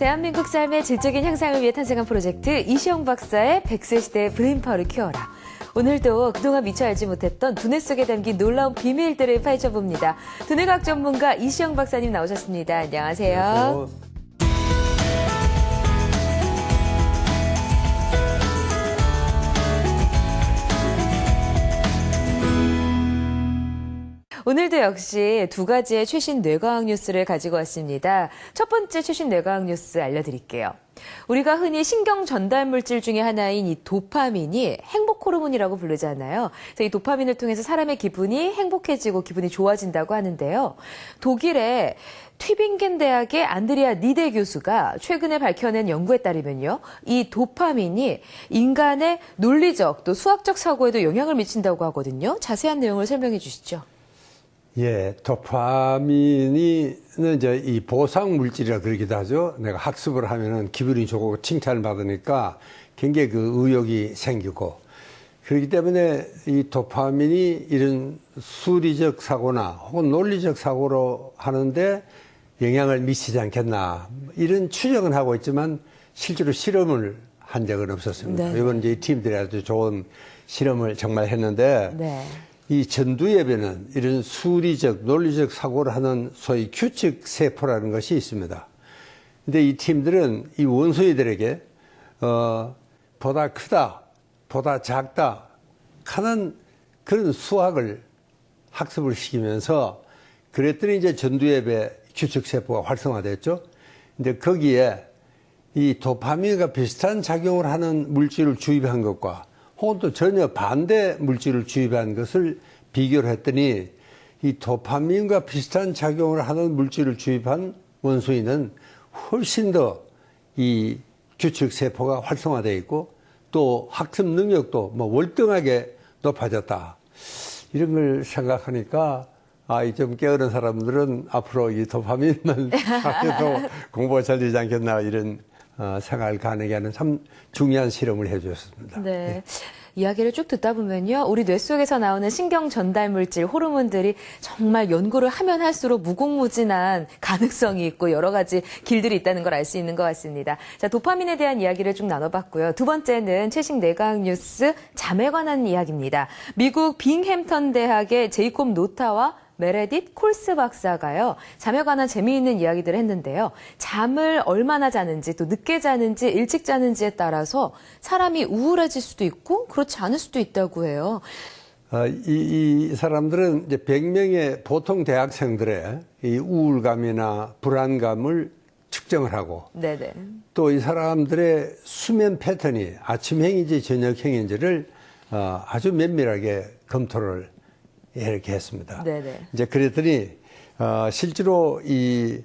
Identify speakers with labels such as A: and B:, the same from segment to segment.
A: 대한민국 삶의 질적인 향상을 위해 탄생한 프로젝트 이시영 박사의 100세 시대의 브레인파워를 키워라. 오늘도 그동안 미처 알지 못했던 두뇌 속에 담긴 놀라운 비밀들을 파헤쳐봅니다. 두뇌과학 전문가 이시영 박사님 나오셨습니다. 안녕하세요.
B: 안녕하세요.
A: 오늘도 역시 두 가지의 최신 뇌과학 뉴스를 가지고 왔습니다. 첫 번째 최신 뇌과학 뉴스 알려드릴게요. 우리가 흔히 신경 전달 물질 중에 하나인 이 도파민이 행복 호르몬이라고 부르잖아요. 그래서 이 도파민을 통해서 사람의 기분이 행복해지고 기분이 좋아진다고 하는데요. 독일의 튜빙겐 대학의 안드리아 니데 교수가 최근에 밝혀낸 연구에 따르면요. 이 도파민이 인간의 논리적 또 수학적 사고에도 영향을 미친다고 하거든요. 자세한 내용을 설명해 주시죠.
B: 예, 도파민이 이제 이 보상 물질이라 그러기도 하죠. 내가 학습을 하면은 기분이 좋고 칭찬을 받으니까 굉장히 그 의욕이 생기고, 그렇기 때문에 이 도파민이 이런 수리적 사고나 혹은 논리적 사고로 하는데 영향을 미치지 않겠나, 이런 추정은 하고 있지만 실제로 실험을 한 적은 없었습니다.
A: 네.
B: 이번 이제 이 팀들이 아주 좋은 실험을 정말 했는데,
A: 네.
B: 이 전두엽에는 이런 수리적, 논리적 사고를 하는 소위 규칙 세포라는 것이 있습니다. 근데 이 팀들은 이 원숭이들에게 보다 크다, 보다 작다 하는 그런 수학을 학습을 시키면서, 그랬더니 이제 전두엽의 규칙 세포가 활성화됐죠. 근데 거기에 이 도파민과 비슷한 작용을 하는 물질을 주입한 것과 혹은 또 전혀 반대 물질을 주입한 것을 비교를 했더니, 이 도파민과 비슷한 작용을 하는 물질을 주입한 원숭이는 훨씬 더 이 규칙 세포가 활성화되어 있고 또 학습 능력도 뭐 월등하게 높아졌다. 이런 걸 생각하니까 이 좀 깨어른 사람들은 앞으로 이 도파민만 학교도 공부가 잘 되지 않겠나, 이런 생각을 가능하게 하는 참 중요한 실험을 해주셨습니다.
A: 네.
B: 네.
A: 이야기를 쭉 듣다 보면요. 우리 뇌 속에서 나오는 신경 전달 물질, 호르몬들이 정말 연구를 하면 할수록 무궁무진한 가능성이 있고 여러 가지 길들이 있다는 걸 알 수 있는 것 같습니다. 자, 도파민에 대한 이야기를 좀 나눠봤고요. 두 번째는 최신 뇌과학 뉴스 잠에 관한 이야기입니다. 미국 빙햄턴 대학의 제이콥 노타와 메레딧 콜스 박사가요, 잠에 관한 재미있는 이야기들을 했는데요. 잠을 얼마나 자는지, 또 늦게 자는지, 일찍 자는지에 따라서 사람이 우울해질 수도 있고 그렇지 않을 수도 있다고 해요.
B: 이 사람들은 이제 100명의 보통 대학생들의 이 우울감이나 불안감을 측정을 하고,
A: 네네.
B: 또 이 사람들의 수면 패턴이 아침형인지 저녁형인지를 아주 면밀하게 검토를 이렇게 했습니다.
A: 네네.
B: 이제 그랬더니 실제로 이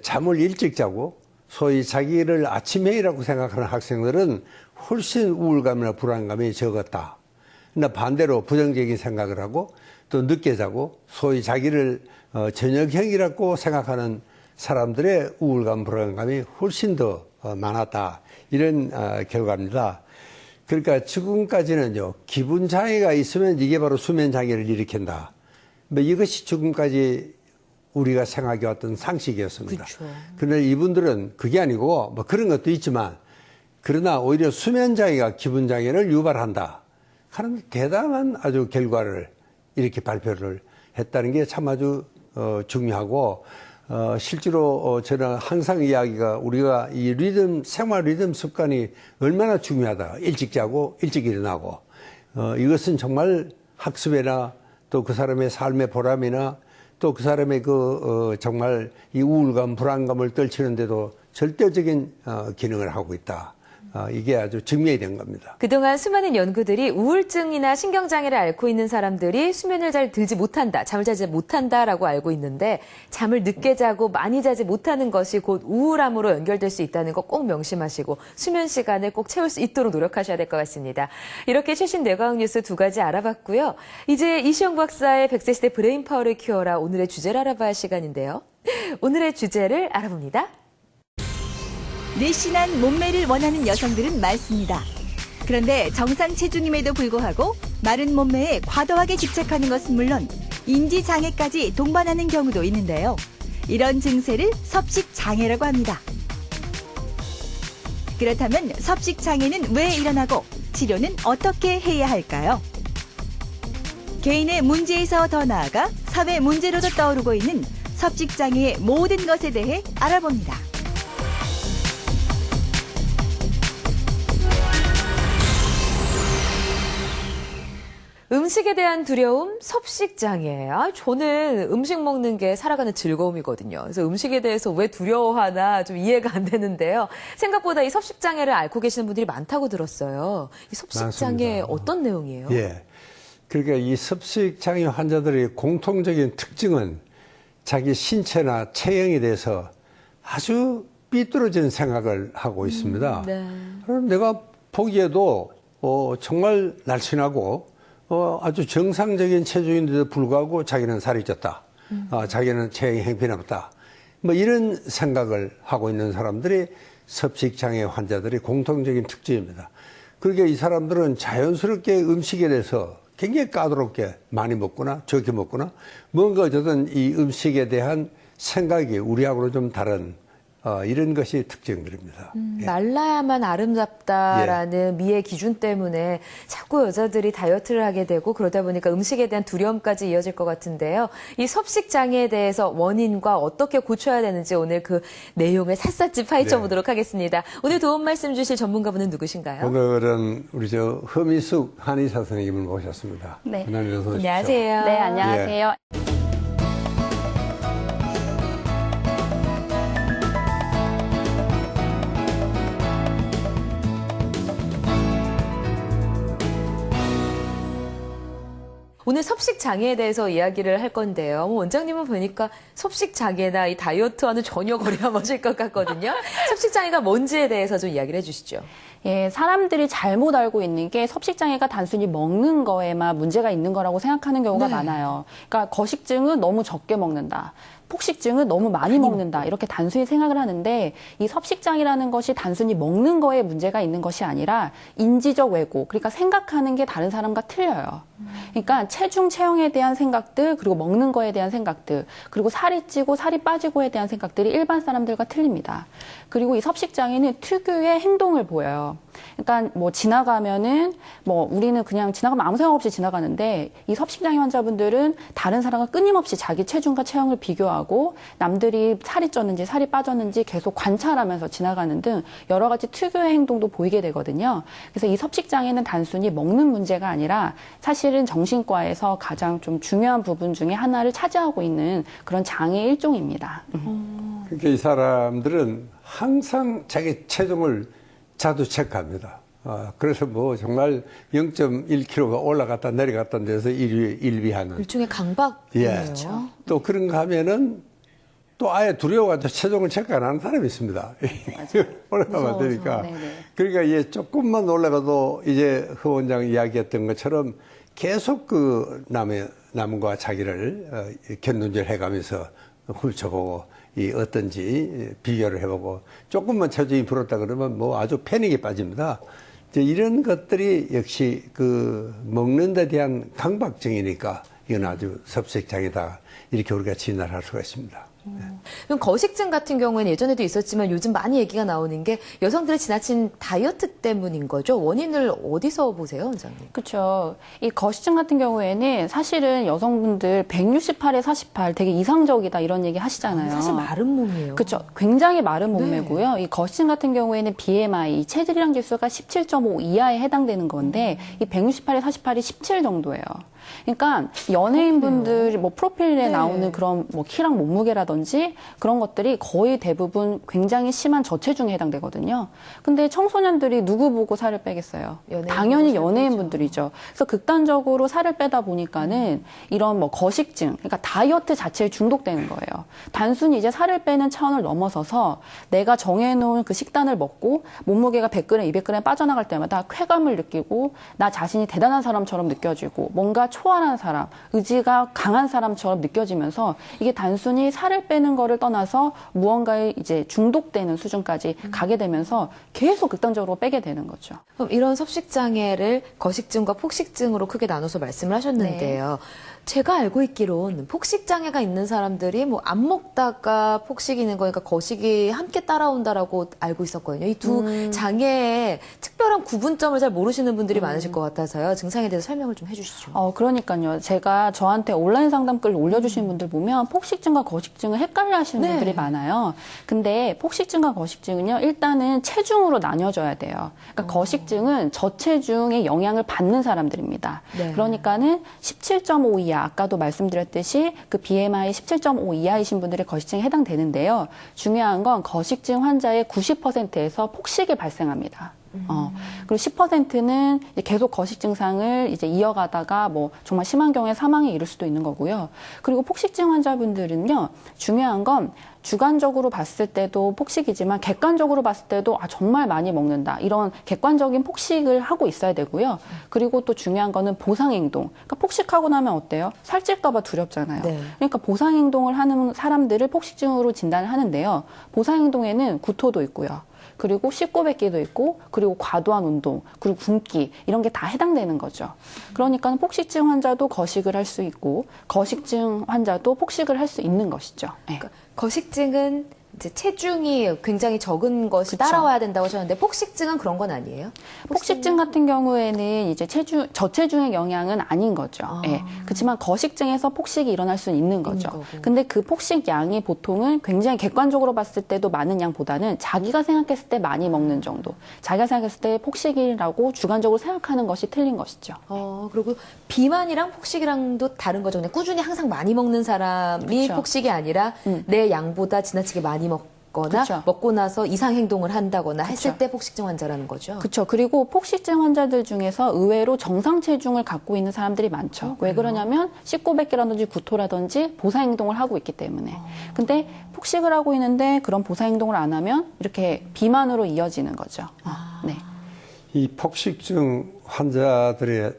B: 잠을 일찍 자고 소위 자기를 아침형이라고 생각하는 학생들은 훨씬 우울감이나 불안감이 적었다. 그러나 반대로 부정적인 생각을 하고 또 늦게 자고 소위 자기를 저녁형이라고 생각하는 사람들의 우울감, 불안감이 훨씬 더 많았다. 이런 결과입니다. 그러니까 지금까지는요, 기분 장애가 있으면 이게 바로 수면 장애를 일으킨다. 뭐 이것이 지금까지 우리가 생각해왔던 상식이었습니다.
A: 그렇죠.
B: 그런데 이분들은 그게 아니고 뭐 그런 것도 있지만, 그러나 오히려 수면 장애가 기분 장애를 유발한다 하는 대담한 아주 결과를 이렇게 발표를 했다는 게 참 아주 중요하고, 실제로 저는 항상 이야기가, 우리가 이 리듬, 생활 리듬 습관이 얼마나 중요하다. 일찍 자고 일찍 일어나고, 이것은 정말 학습이나 또 그 사람의 삶의 보람이나 또 그 사람의 정말 이 우울감, 불안감을 떨치는데도 절대적인 기능을 하고 있다. 이게 아주 증명이 된 겁니다.
A: 그동안 수많은 연구들이 우울증이나 신경장애를 앓고 있는 사람들이 수면을 잘 들지 못한다, 잠을 자지 못한다라고 알고 있는데, 잠을 늦게 자고 많이 자지 못하는 것이 곧 우울함으로 연결될 수 있다는 거 꼭 명심하시고 수면 시간을 꼭 채울 수 있도록 노력하셔야 될 것 같습니다. 이렇게 최신 뇌과학 뉴스 두 가지 알아봤고요. 이제 이시영 박사의 100세 시대 브레인파워를 키워라, 오늘의 주제를 알아봐야 할 시간인데요. 오늘의 주제를 알아봅니다.
C: 늘씬한 몸매를 원하는 여성들은 많습니다. 그런데 정상 체중임에도 불구하고 마른 몸매에 과도하게 집착하는 것은 물론 인지장애까지 동반하는 경우도 있는데요. 이런 증세를 섭식장애라고 합니다. 그렇다면 섭식장애는 왜 일어나고 치료는 어떻게 해야 할까요? 개인의 문제에서 더 나아가 사회 문제로도 떠오르고 있는 섭식장애의 모든 것에 대해 알아봅니다.
A: 음식에 대한 두려움, 섭식장애. 저는 음식 먹는 게 살아가는 즐거움이거든요. 그래서 음식에 대해서 왜 두려워하나 좀 이해가 안 되는데요. 생각보다 이 섭식장애를 앓고 계시는 분들이 많다고 들었어요. 이 섭식장애
B: 많습니다.
A: 어떤 내용이에요?
B: 예. 그러니까 이 섭식장애 환자들의 공통적인 특징은 자기 신체나 체형에 대해서 아주 삐뚤어진 생각을 하고 있습니다.
A: 네.
B: 그럼 내가 보기에도 정말 날씬하고 아주 정상적인 체중인데도 불구하고 자기는 살이 쪘다. 자기는 체형이 형편없다. 뭐 이런 생각을 하고 있는 사람들이 섭식장애 환자들의 공통적인 특징입니다. 그러니까 이 사람들은 자연스럽게 음식에 대해서 굉장히 까다롭게 많이 먹거나 적게 먹거나 뭔가 어쨌든 이 음식에 대한 생각이 우리하고는 좀 다른 이런 것이 특징들입니다. 예.
A: 말라야만 아름답다라는 미의 기준 때문에 자꾸 여자들이 다이어트를 하게 되고 그러다 보니까 음식에 대한 두려움까지 이어질 것 같은데요. 이 섭식장애에 대해서 원인과 어떻게 고쳐야 되는지 오늘 그 내용을 샅샅이 파헤쳐 보도록 하겠습니다. 오늘 도움 말씀 주실 전문가분은 누구신가요?
B: 오늘은 우리 허미숙 한의사 선생님을 모셨습니다.
D: 네.
A: 안녕하세요.
D: 네, 안녕하세요.
A: 오늘 섭식장애에 대해서 이야기를 할 건데요. 원장님은 보니까 섭식장애나 이 다이어트와는 전혀 거리가 멀을 것 같거든요. 섭식장애가 뭔지에 대해서 좀 이야기를 해주시죠.
D: 예, 사람들이 잘못 알고 있는 게 섭식장애가 단순히 먹는 거에만 문제가 있는 거라고 생각하는 경우가 많아요. 그러니까 거식증은 너무 적게 먹는다. 폭식증은 너무 많이 먹는다. 이렇게 단순히 생각을 하는데 이 섭식장애라는 것이 단순히 먹는 거에 문제가 있는 것이 아니라 인지적 왜곡, 그러니까 생각하는 게 다른 사람과 틀려요. 그러니까 체중, 체형에 대한 생각들, 그리고 먹는 거에 대한 생각들, 그리고 살이 찌고 살이 빠지고에 대한 생각들이 일반 사람들과 틀립니다. 그리고 이 섭식장애는 특유의 행동을 보여요. 그러니까 뭐 지나가면은 뭐 우리는 그냥 지나가면 아무 생각 없이 지나가는데 이 섭식장애 환자분들은 다른 사람과 끊임없이 자기 체중과 체형을 비교하고 남들이 살이 쪘는지 살이 빠졌는지 계속 관찰하면서 지나가는 등 여러 가지 특유의 행동도 보이게 되거든요. 그래서 이 섭식장애는 단순히 먹는 문제가 아니라 사실은 정신과에서 가장 좀 중요한 부분 중에 하나를 차지하고 있는 그런 장애의 일종입니다.
B: 그러니까 이 사람들은 항상 자기 체중을 자주 체크합니다. 그래서 뭐 정말 0.1kg가 올라갔다 내려갔다 데서 일비하는.
A: 일종의 강박이네요.
B: 예. 또 그런가 하면은 또 아예 두려워가지고 체중을 체크 안 하는 사람이 있습니다. 올라가면 되니까. 그러니까 이제 조금만 올라가도 이제 허 원장 이야기했던 것처럼 계속 그 남과 자기를 견눈질 해가면서 훑어보고 이 어떤지 비교를 해보고 조금만 체중이 불었다 그러면 뭐 아주 패닉에 빠집니다. 이제 이런 것들이 역시 그 먹는 데 대한 강박증이니까 이건 아주 섭식장애다 이렇게 우리가 진단할 수가 있습니다.
A: 그럼 거식증 같은 경우에는 예전에도 있었지만 요즘 많이 얘기가 나오는 게 여성들의 지나친 다이어트 때문인 거죠. 원인을 어디서 보세요, 원장님?
D: 그렇죠. 이 거식증 같은 경우에는 사실은 여성분들 168에 48 되게 이상적이다 이런 얘기 하시잖아요.
A: 사실 마른 몸이에요.
D: 그렇죠. 굉장히 마른 몸매고요. 이 거식증 같은 경우에는 BMI, 체질이랑 지수가 17.5 이하에 해당되는 건데 이 168에 48이 17 정도예요. 그러니까 연예인분들 뭐 프로필에 나오는 그런 뭐 키랑 몸무게라든지 그런 것들이 거의 대부분 굉장히 심한 저체중에 해당되거든요. 근데 청소년들이 누구 보고 살을 빼겠어요? 당연히 연예인분들이죠. 그래서 극단적으로 살을 빼다 보니까는 이런 뭐 거식증, 그러니까 다이어트 자체에 중독되는 거예요. 단순히 이제 살을 빼는 차원을 넘어서서 내가 정해놓은 그 식단을 먹고 몸무게가 100g, 200g 빠져나갈 때마다 쾌감을 느끼고 나 자신이 대단한 사람처럼 느껴지고 뭔가 초월한 사람, 의지가 강한 사람처럼 느껴지면서 이게 단순히 살을 빼는 거를 떠나서 무언가에 이제 중독되는 수준까지 가게 되면서 계속 극단적으로 빼게 되는 거죠.
A: 그럼 이런 섭식장애를 거식증과 폭식증으로 크게 나눠서 말씀을 하셨는데요. 제가 알고 있기론 폭식 장애가 있는 사람들이 뭐 안 먹다가 폭식이 있는 거니까 거식이 함께 따라온다라고 알고 있었거든요. 이 두 장애의 특별한 구분점을 잘 모르시는 분들이 많으실 것 같아서요. 증상에 대해서 설명을 좀 해주시죠.
D: 그러니까요. 제가 저한테 온라인 상담 글 올려주신 분들 보면 폭식증과 거식증을 헷갈려 하시는
A: 네.
D: 분들이 많아요. 근데 폭식증과 거식증은요, 일단은 체중으로 나뉘어져야 돼요. 그러니까 거식증은 저체중의 영향을 받는 사람들입니다.
A: 네.
D: 그러니까는 17.5 이하, 아까도 말씀드렸듯이 그 BMI 17.5 이하이신 분들이 거식증에 해당되는데요. 중요한 건 거식증 환자의 90%에서 폭식이 발생합니다. 그리고 10%는 계속 거식 증상을 이제 이어가다가 뭐 정말 심한 경우에 사망에 이를 수도 있는 거고요. 그리고 폭식증 환자분들은요, 중요한 건 주관적으로 봤을 때도 폭식이지만 객관적으로 봤을 때도 정말 많이 먹는다. 이런 객관적인 폭식을 하고 있어야 되고요. 그리고 또 중요한 거는 보상행동. 그러니까 폭식하고 나면 어때요? 살찔까 봐 두렵잖아요.
A: 네.
D: 그러니까 보상행동을 하는 사람들을 폭식증으로 진단을 하는데요. 보상행동에는 구토도 있고요. 그리고 씹고 뱉기도 있고, 그리고 과도한 운동, 그리고 굶기, 이런 게 다 해당되는 거죠. 그러니까 폭식증 환자도 거식을 할 수 있고, 거식증 환자도 폭식을 할 수 있는 것이죠. 네.
A: 그러니까 거식증은 이제 체중이 굉장히 적은 것이
D: 그쵸.
A: 따라와야 된다고 하셨는데 폭식증은 그런 건 아니에요?
D: 폭식증 같은 경우에는 이제 저체중의 영향은 아닌 거죠. 예. 그렇지만 거식증에서 폭식이 일어날 수는 있는 거죠.
A: 거고.
D: 근데 그 폭식 양이 보통은 굉장히 객관적으로 봤을 때도 많은 양보다는 자기가 생각했을 때 많이 먹는 정도. 자기가 생각했을 때 폭식이라고 주관적으로 생각하는 것이 틀린 것이죠.
A: 그리고 비만이랑 폭식이랑도 다른 거죠. 그냥 꾸준히 항상 많이 먹는 사람이
D: 그쵸.
A: 폭식이 아니라 내 양보다 지나치게 많이 먹거나
D: 그쵸.
A: 먹고 나서 이상 행동을 한다거나 했을
D: 그쵸.
A: 때 폭식증 환자라는 거죠.
D: 그렇죠. 그리고 폭식증 환자들 중에서 의외로 정상 체중을 갖고 있는 사람들이 많죠. 왜 그러냐면 씹고 뱉기라든지 구토라든지 보상 행동을 하고 있기 때문에. 근데 폭식을 하고 있는데 그런 보상 행동을 안 하면 이렇게 비만으로 이어지는 거죠. 네.
B: 이 폭식증 환자들의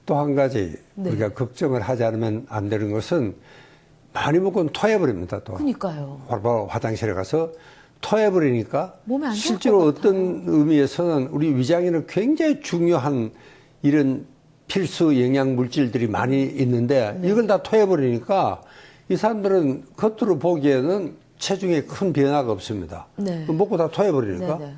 B: 또 한 가지 우리가 걱정을 하지 않으면 안 되는 것은 많이 먹고는 토해버립니다. 또
A: 그러니까요.
B: 바로 화장실에 가서 토해버리니까
A: 몸에 안 좋을
B: 실제로
A: 것
B: 어떤 의미에서는 우리 위장에는 굉장히 중요한 이런 필수 영양 물질들이 많이 있는데 이걸 다 토해버리니까 이 사람들은 겉으로 보기에는 체중에 큰 변화가 없습니다.
A: 네.
B: 먹고 다 토해버리니까.
A: 네,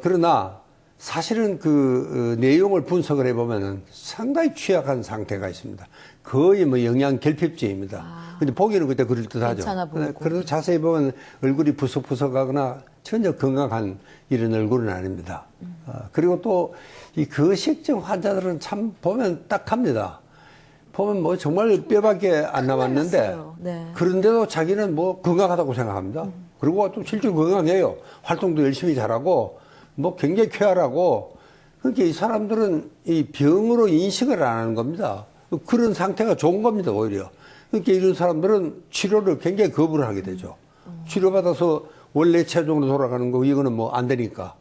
B: 그러나 사실은 그 내용을 분석을 해보면은 상당히 취약한 상태가 있습니다. 거의 뭐 영양 결핍증입니다. 근데 보기에는 그때 그럴 듯하죠.
A: 괜찮아 보이고.
B: 그래도 자세히 보면 얼굴이 부석부석하거나 전혀 건강한 이런 얼굴은 아닙니다. 그리고 또 이 거식증 환자들은 참 보면 딱합니다. 보면 뭐 정말 뼈밖에 안 남았는데
A: 남았어요. 네.
B: 그런데도 자기는 뭐 건강하다고 생각합니다. 그리고 또 실제로 건강해요. 활동도 열심히 잘하고 뭐 굉장히 쾌활하고 그러니까 이 사람들은 이 병으로 인식을 안 하는 겁니다. 그런 상태가 좋은 겁니다, 오히려. 그러니까 이런 사람들은 치료를 굉장히 거부를 하게 되죠. 치료받아서 원래 체중으로 돌아가는 거 이거는 뭐 안 되니까.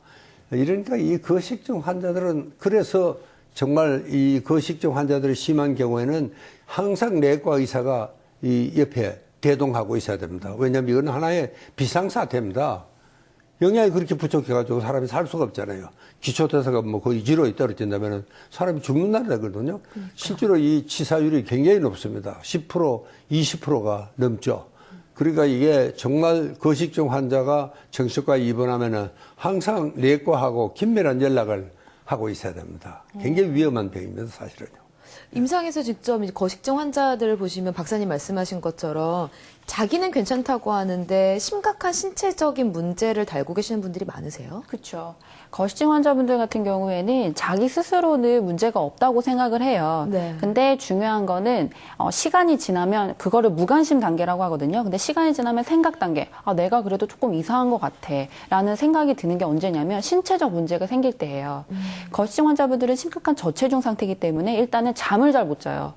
B: 이러니까 이 거식증 환자들은 그래서 정말 이 거식증 환자들이 심한 경우에는 항상 내과 의사가 이 옆에 대동하고 있어야 됩니다. 왜냐하면 이건 하나의 비상사태입니다. 영양이 그렇게 부족해가지고 사람이 살 수가 없잖아요. 기초대사가 뭐 거의 0에 떨어진다면 사람이 죽는다거든요. 실제로 이 치사율이 굉장히 높습니다. 10%, 20%가 넘죠. 그러니까 이게 정말 거식증 환자가 정신과에 입원하면은 항상 내과하고 긴밀한 연락을 하고 있어야 됩니다. 굉장히 위험한 병입니다, 사실은요.
A: 임상에서 직접 이제 거식증 환자들을 보시면 박사님 말씀하신 것처럼 자기는 괜찮다고 하는데 심각한 신체적인 문제를 달고 계시는 분들이 많으세요?
D: 그렇죠. 거식증 환자분들 같은 경우에는 자기 스스로는 문제가 없다고 생각을 해요.
A: 네.
D: 근데 중요한 거는 시간이 지나면 그거를 무관심 단계라고 하거든요. 근데 시간이 지나면 생각 단계. 내가 그래도 조금 이상한 것 같아. 라는 생각이 드는 게 언제냐면 신체적 문제가 생길 때예요. 거식증 환자분들은 심각한 저체중 상태이기 때문에 일단은 잠을 잘 못 자요.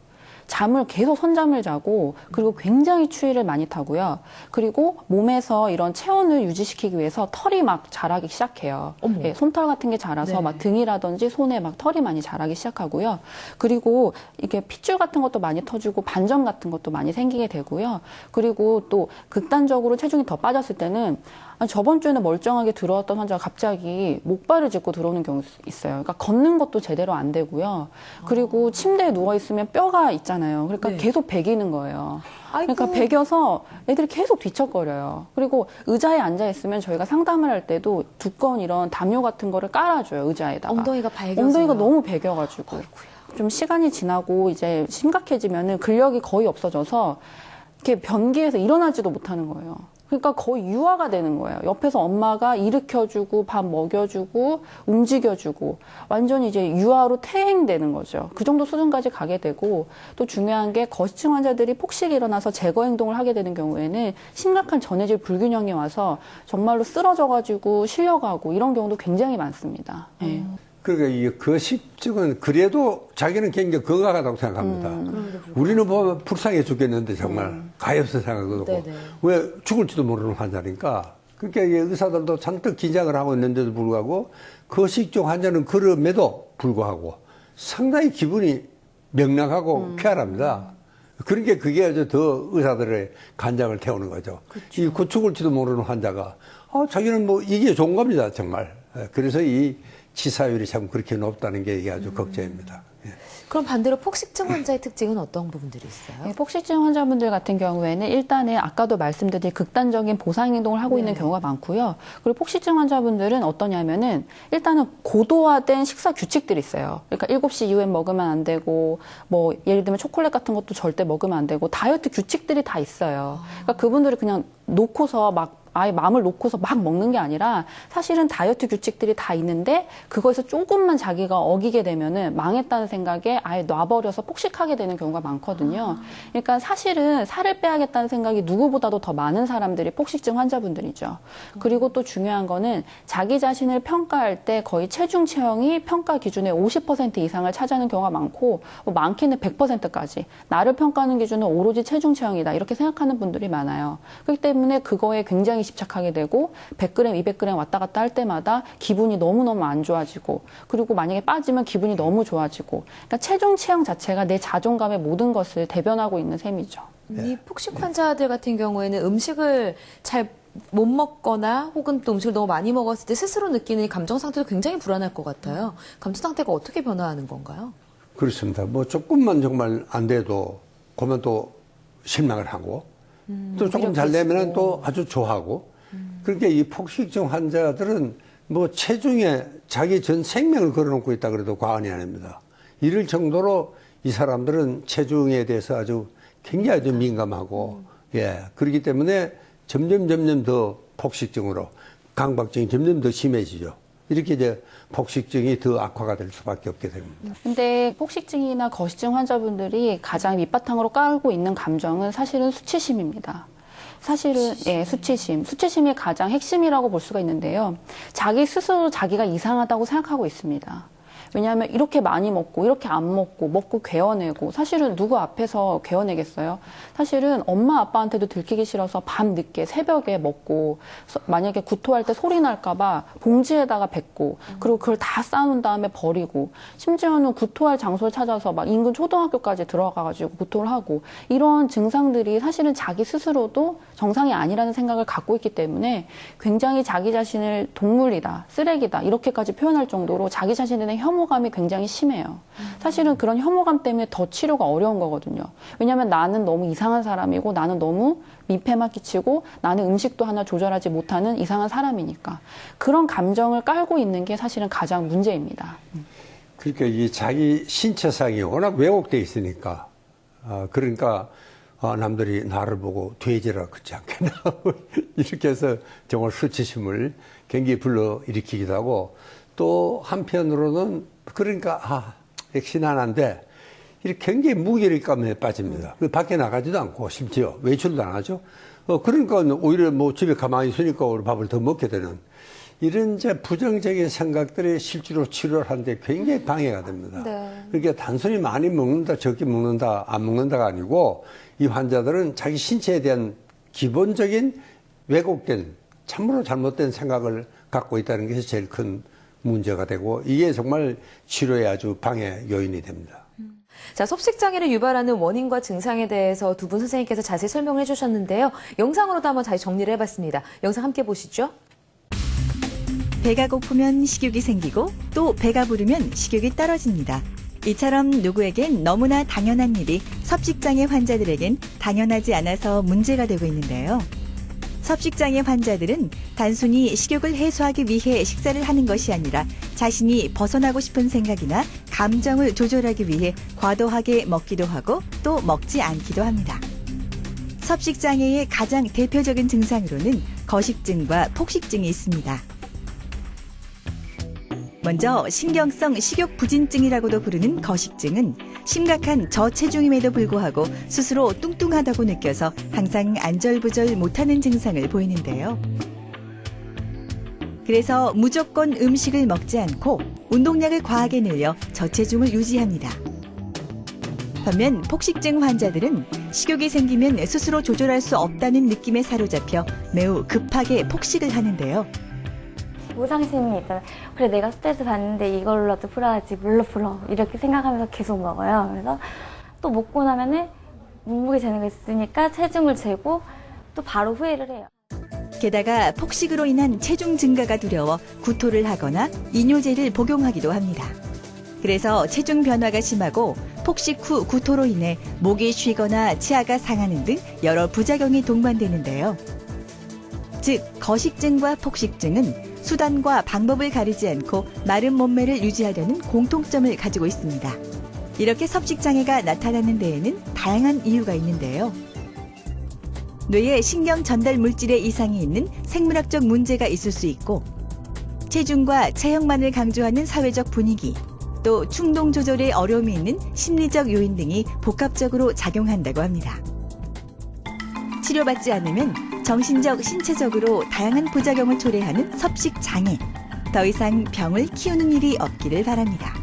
D: 잠을 계속 선잠을 자고 그리고 굉장히 추위를 많이 타고요. 그리고 몸에서 이런 체온을 유지시키기 위해서 털이 막 자라기 시작해요. 예, 솜털 같은 게 자라서
A: 네.
D: 막 등이라든지 손에 막 털이 많이 자라기 시작하고요. 그리고 이게 핏줄 같은 것도 많이 터지고 반점 같은 것도 많이 생기게 되고요. 그리고 또 극단적으로 체중이 더 빠졌을 때는 아니, 저번 주에는 멀쩡하게 들어왔던 환자가 갑자기 목발을 짚고 들어오는 경우 있어요. 그러니까 걷는 것도 제대로 안 되고요. 그리고 침대에 누워있으면 뼈가 있잖아요. 그러니까
A: 네.
D: 계속 베기는 거예요.
A: 아이고.
D: 그러니까 베겨서 애들이 계속 뒤척거려요. 그리고 의자에 앉아있으면 저희가 상담을 할 때도 두꺼운 이런 담요 같은 거를 깔아줘요, 의자에다가.
A: 엉덩이가 발겨서.
D: 엉덩이가 너무 베겨가지고. 좀 시간이 지나고 이제 심각해지면은 근력이 거의 없어져서 이렇게 변기에서 일어나지도 못하는 거예요. 그러니까 거의 유아가 되는 거예요. 옆에서 엄마가 일으켜주고 밥 먹여주고 움직여주고 완전히 이제 유아로 퇴행되는 거죠. 그 정도 수준까지 가게 되고 또 중요한 게 거시증 환자들이 폭식이 일어나서 제거 행동을 하게 되는 경우에는 심각한 전해질 불균형이 와서 정말로 쓰러져가지고 실려가고 이런 경우도 굉장히 많습니다. 네.
B: 그러니까 이 거식증은 그래도 자기는 굉장히 건강하다고 생각합니다. 우리는 보면 불쌍해 죽겠는데 정말 가엾어 생각하고
A: 네네.
B: 왜 죽을지도 모르는 환자니까 그러니까 이게 의사들도 잔뜩 긴장을 하고 있는데도 불구하고 거식증 환자는 그럼에도 불구하고 상당히 기분이 명랑하고 쾌활합니다. 그러니까 그게 아주 더 의사들의 간장을 태우는 거죠. 이 죽을지도 모르는 환자가 자기는 뭐 이게 좋은 겁니다 정말. 그래서 이 치사율이 참 그렇게 높다는 게 이게 아주 걱정입니다. 예.
A: 그럼 반대로 폭식증 환자의 특징은 어떤 부분들이 있어요?
D: 네, 폭식증 환자분들 같은 경우에는 일단은 아까도 말씀드린 극단적인 보상 행동을 하고 있는 경우가 많고요. 그리고 폭식증 환자분들은 어떠냐면은 일단은 고도화된 식사 규칙들이 있어요. 그러니까 7시 이후엔 먹으면 안 되고 뭐 예를 들면 초콜릿 같은 것도 절대 먹으면 안 되고 다이어트 규칙들이 다 있어요. 그러니까 그분들이 그냥 놓고서 막 아예 마음을 놓고서 막 먹는 게 아니라 사실은 다이어트 규칙들이 다 있는데 그거에서 조금만 자기가 어기게 되면은 망했다는 생각에 아예 놔버려서 폭식하게 되는 경우가 많거든요. 그러니까 사실은 살을 빼야겠다는 생각이 누구보다도 더 많은 사람들이 폭식증 환자분들이죠. 그리고 또 중요한 거는 자기 자신을 평가할 때 거의 체중 체형이 평가 기준의 50% 이상을 차지하는 경우가 많고 뭐 많게는 100%까지 나를 평가하는 기준은 오로지 체중 체형이다 이렇게 생각하는 분들이 많아요. 그렇기 때문에 그거에 굉장히 집착하게 되고 100g, 200g 왔다 갔다 할 때마다 기분이 너무너무 안 좋아지고 그리고 만약에 빠지면 기분이 너무 좋아지고 그러니까 체중 체형 자체가 내 자존감의 모든 것을 대변하고 있는 셈이죠.
A: 이 폭식 환자들 같은 경우에는 음식을 잘 못 먹거나 혹은 또 음식을 너무 많이 먹었을 때 스스로 느끼는 감정 상태도 굉장히 불안할 것 같아요. 감정 상태가 어떻게 변화하는 건가요?
B: 그렇습니다. 뭐 조금만 정말 안 돼도 그러면 또 실망을 하고 또 조금 잘 되면 또 아주 좋아하고 그러니까 이 폭식증 환자들은 뭐 체중에 자기 전 생명을 걸어놓고 있다 그래도 과언이 아닙니다. 이럴 정도로 이 사람들은 체중에 대해서 아주 굉장히 아주 민감하고 예 그렇기 때문에 점점 더 폭식증으로 강박증이 점점 더 심해지죠. 이렇게 이제 폭식증이 더 악화가 될 수밖에 없게 됩니다.
D: 근데 폭식증이나 거식증 환자분들이 가장 밑바탕으로 깔고 있는 감정은 사실은 수치심입니다. 사실은 예, 수치심. 수치심이 가장 핵심이라고 볼 수가 있는데요. 자기 스스로 자기가 이상하다고 생각하고 있습니다. 왜냐하면 이렇게 많이 먹고 이렇게 안 먹고 괴어내고 사실은 누구 앞에서 괴어내겠어요? 사실은 엄마 아빠한테도 들키기 싫어서 밤늦게 새벽에 먹고 만약에 구토할 때 소리 날까 봐 봉지에다가 뱉고 그리고 그걸 다 쌓은 다음에 버리고 심지어는 구토할 장소를 찾아서 막 인근 초등학교까지 들어가가지고 구토를 하고 이런 증상들이 사실은 자기 스스로도 정상이 아니라는 생각을 갖고 있기 때문에 굉장히 자기 자신을 동물이다, 쓰레기다 이렇게까지 표현할 정도로 자기 자신에 대한 혐오감이 굉장히 심해요. 사실은 그런 혐오감 때문에 더 치료가 어려운 거거든요. 왜냐하면 나는 너무 이상한 사람이고 나는 너무 민폐만 끼치고 나는 음식도 하나 조절하지 못하는 이상한 사람이니까 그런 감정을 깔고 있는 게 사실은 가장 문제입니다.
B: 그러니까 이 자기 신체상이 워낙 왜곡돼 있으니까 그러니까 남들이 나를 보고 돼지라 그렇지 않겠나 이렇게 해서 정말 수치심을 굉장히 불러일으키기도 하고 또 한편으로는 그러니까 역시 난한데 이렇게 굉장히 무기력감에 빠집니다. 밖에 나가지도 않고 심지어 외출도 안 하죠. 그러니까 오히려 뭐 집에 가만히 있으니까 밥을 더 먹게 되는 이런 이제 부정적인 생각들이 실제로 치료를 하는데 굉장히 방해가 됩니다.
A: 네.
B: 그러니까 단순히 많이 먹는다, 적게 먹는다, 안 먹는다가 아니고 이 환자들은 자기 신체에 대한 기본적인 왜곡된 참으로 잘못된 생각을 갖고 있다는 것이 제일 큰 문제가 되고 이게 정말 치료에 아주 방해 요인이 됩니다.
A: 자, 섭식장애를 유발하는 원인과 증상에 대해서 두 분 선생님께서 자세히 설명을 해주셨는데요. 영상으로도 한번 다시 정리를 해봤습니다. 영상 함께 보시죠.
C: 배가 고프면 식욕이 생기고 또 배가 부르면 식욕이 떨어집니다. 이처럼 누구에겐 너무나 당연한 일이 섭식장애 환자들에겐 당연하지 않아서 문제가 되고 있는데요. 섭식장애 환자들은 단순히 식욕을 해소하기 위해 식사를 하는 것이 아니라 자신이 벗어나고 싶은 생각이나 감정을 조절하기 위해 과도하게 먹기도 하고 또 먹지 않기도 합니다. 섭식장애의 가장 대표적인 증상으로는 거식증과 폭식증이 있습니다. 먼저 신경성 식욕부진증이라고도 부르는 거식증은 심각한 저체중임에도 불구하고 스스로 뚱뚱하다고 느껴서 항상 안절부절 못하는 증상을 보이는데요. 그래서 무조건 음식을 먹지 않고 운동량을 과하게 늘려 저체중을 유지합니다. 반면 폭식증 환자들은 식욕이 생기면 스스로 조절할 수 없다는 느낌에 사로잡혀 매우 급하게 폭식을 하는데요.
E: 보상심리 있잖아요. 그래, 내가 스트레스 받는데 이걸로라도 풀어야지, 물로 풀어. 이렇게 생각하면서 계속 먹어요. 그래서 또 먹고 나면은 몸무게 재는 거 있으니까 체중을 재고 또 바로 후회를 해요.
C: 게다가 폭식으로 인한 체중 증가가 두려워 구토를 하거나 이뇨제를 복용하기도 합니다. 그래서 체중 변화가 심하고 폭식 후 구토로 인해 목이 쉬거나 치아가 상하는 등 여러 부작용이 동반되는데요. 즉, 거식증과 폭식증은 수단과 방법을 가리지 않고 마른 몸매를 유지하려는 공통점을 가지고 있습니다. 이렇게 섭식장애가 나타나는 데에는 다양한 이유가 있는데요. 뇌에 신경 전달 물질의 이상이 있는 생물학적 문제가 있을 수 있고, 체중과 체형만을 강조하는 사회적 분위기, 또 충동 조절에 어려움이 있는 심리적 요인 등이 복합적으로 작용한다고 합니다. 치료받지 않으면 정신적, 신체적으로 다양한 부작용을 초래하는 섭식장애. 더 이상 병을 키우는 일이 없기를 바랍니다.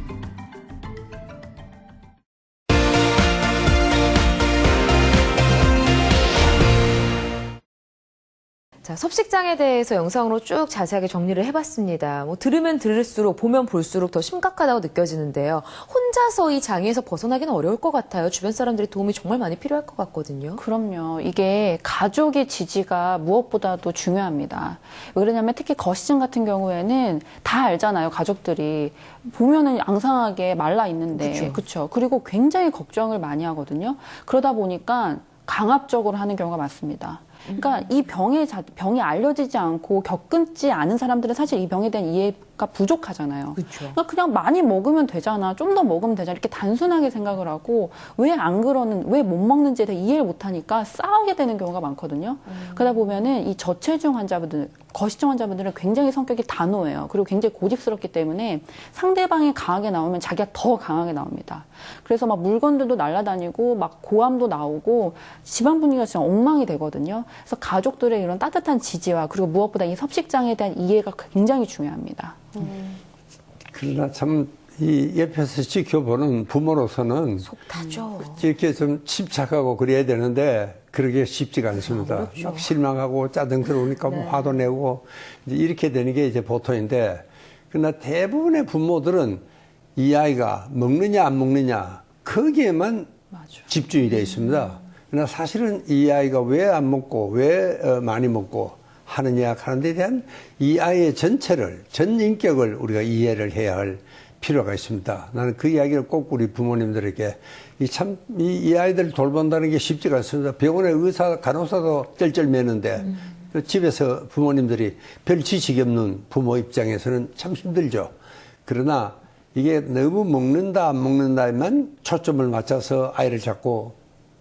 A: 자, 섭식장애에 대해서 영상으로 쭉 자세하게 정리를 해봤습니다. 들으면 들을수록, 보면 볼수록 더 심각하다고 느껴지는데요. 혼자서 이 장애에서 벗어나기는 어려울 것 같아요. 주변 사람들의 도움이 정말 많이 필요할 것 같거든요.
D: 그럼요. 이게 가족의 지지가 무엇보다도 중요합니다. 왜 그러냐면 특히 거식증 같은 경우에는 다 알잖아요. 가족들이. 보면은 앙상하게 말라 있는데. 그렇죠. 그리고 굉장히 걱정을 많이 하거든요. 그러다 보니까 강압적으로 하는 경우가 많습니다. 그러니까 이 병이 알려지지 않고 겪지 않은 사람들은 사실 이 병에 대한 이해가 부족하잖아요.
A: 그렇죠.
D: 그러니까 그냥 많이 먹으면 되잖아. 좀 더 먹으면 되잖아. 이렇게 단순하게 생각을 하고 왜 못 먹는지에 대해 이해를 못 하니까 싸우게 되는 경우가 많거든요. 그러다 보면은 이 저체중 환자분들, 거식증 환자분들은 굉장히 성격이 단호해요. 그리고 굉장히 고집스럽기 때문에 상대방이 강하게 나오면 자기가 더 강하게 나옵니다. 그래서 막 물건들도 날아다니고 막 고함도 나오고 집안 분위기가 진짜 엉망이 되거든요. 그래서 가족들의 이런 따뜻한 지지와 그리고 무엇보다 이 섭식장애에 대한 이해가 굉장히 중요합니다.
B: 그러나 참 이 옆에서 지켜보는 부모로서는
A: 속 타죠.
B: 이렇게 좀 침착하고 그래야 되는데 그러기 쉽지가 않습니다. 막 실망하고 짜증스러우니까 뭐 화도 내고 이제 이렇게 되는 게 이제 보통인데, 그러나 대부분의 부모들은 이 아이가 먹느냐 안 먹느냐 거기에만 집중이 되어 있습니다. 그러나 사실은 이 아이가 왜 안 먹고 왜 많이 먹고 하느냐 하는 데 대한 이 아이의 전체를, 전 인격을 우리가 이해를 해야 할 필요가 있습니다. 나는 그 이야기를 꼭 우리 부모님들에게 이 아이들을 돌본다는 게 쉽지가 않습니다. 병원에 의사, 간호사도 쩔쩔매는데 집에서 부모님들이 별 지식이 없는 부모 입장에서는 참 힘들죠. 그러나 이게 너무 먹는다 안 먹는다에만 초점을 맞춰서 아이를 자꾸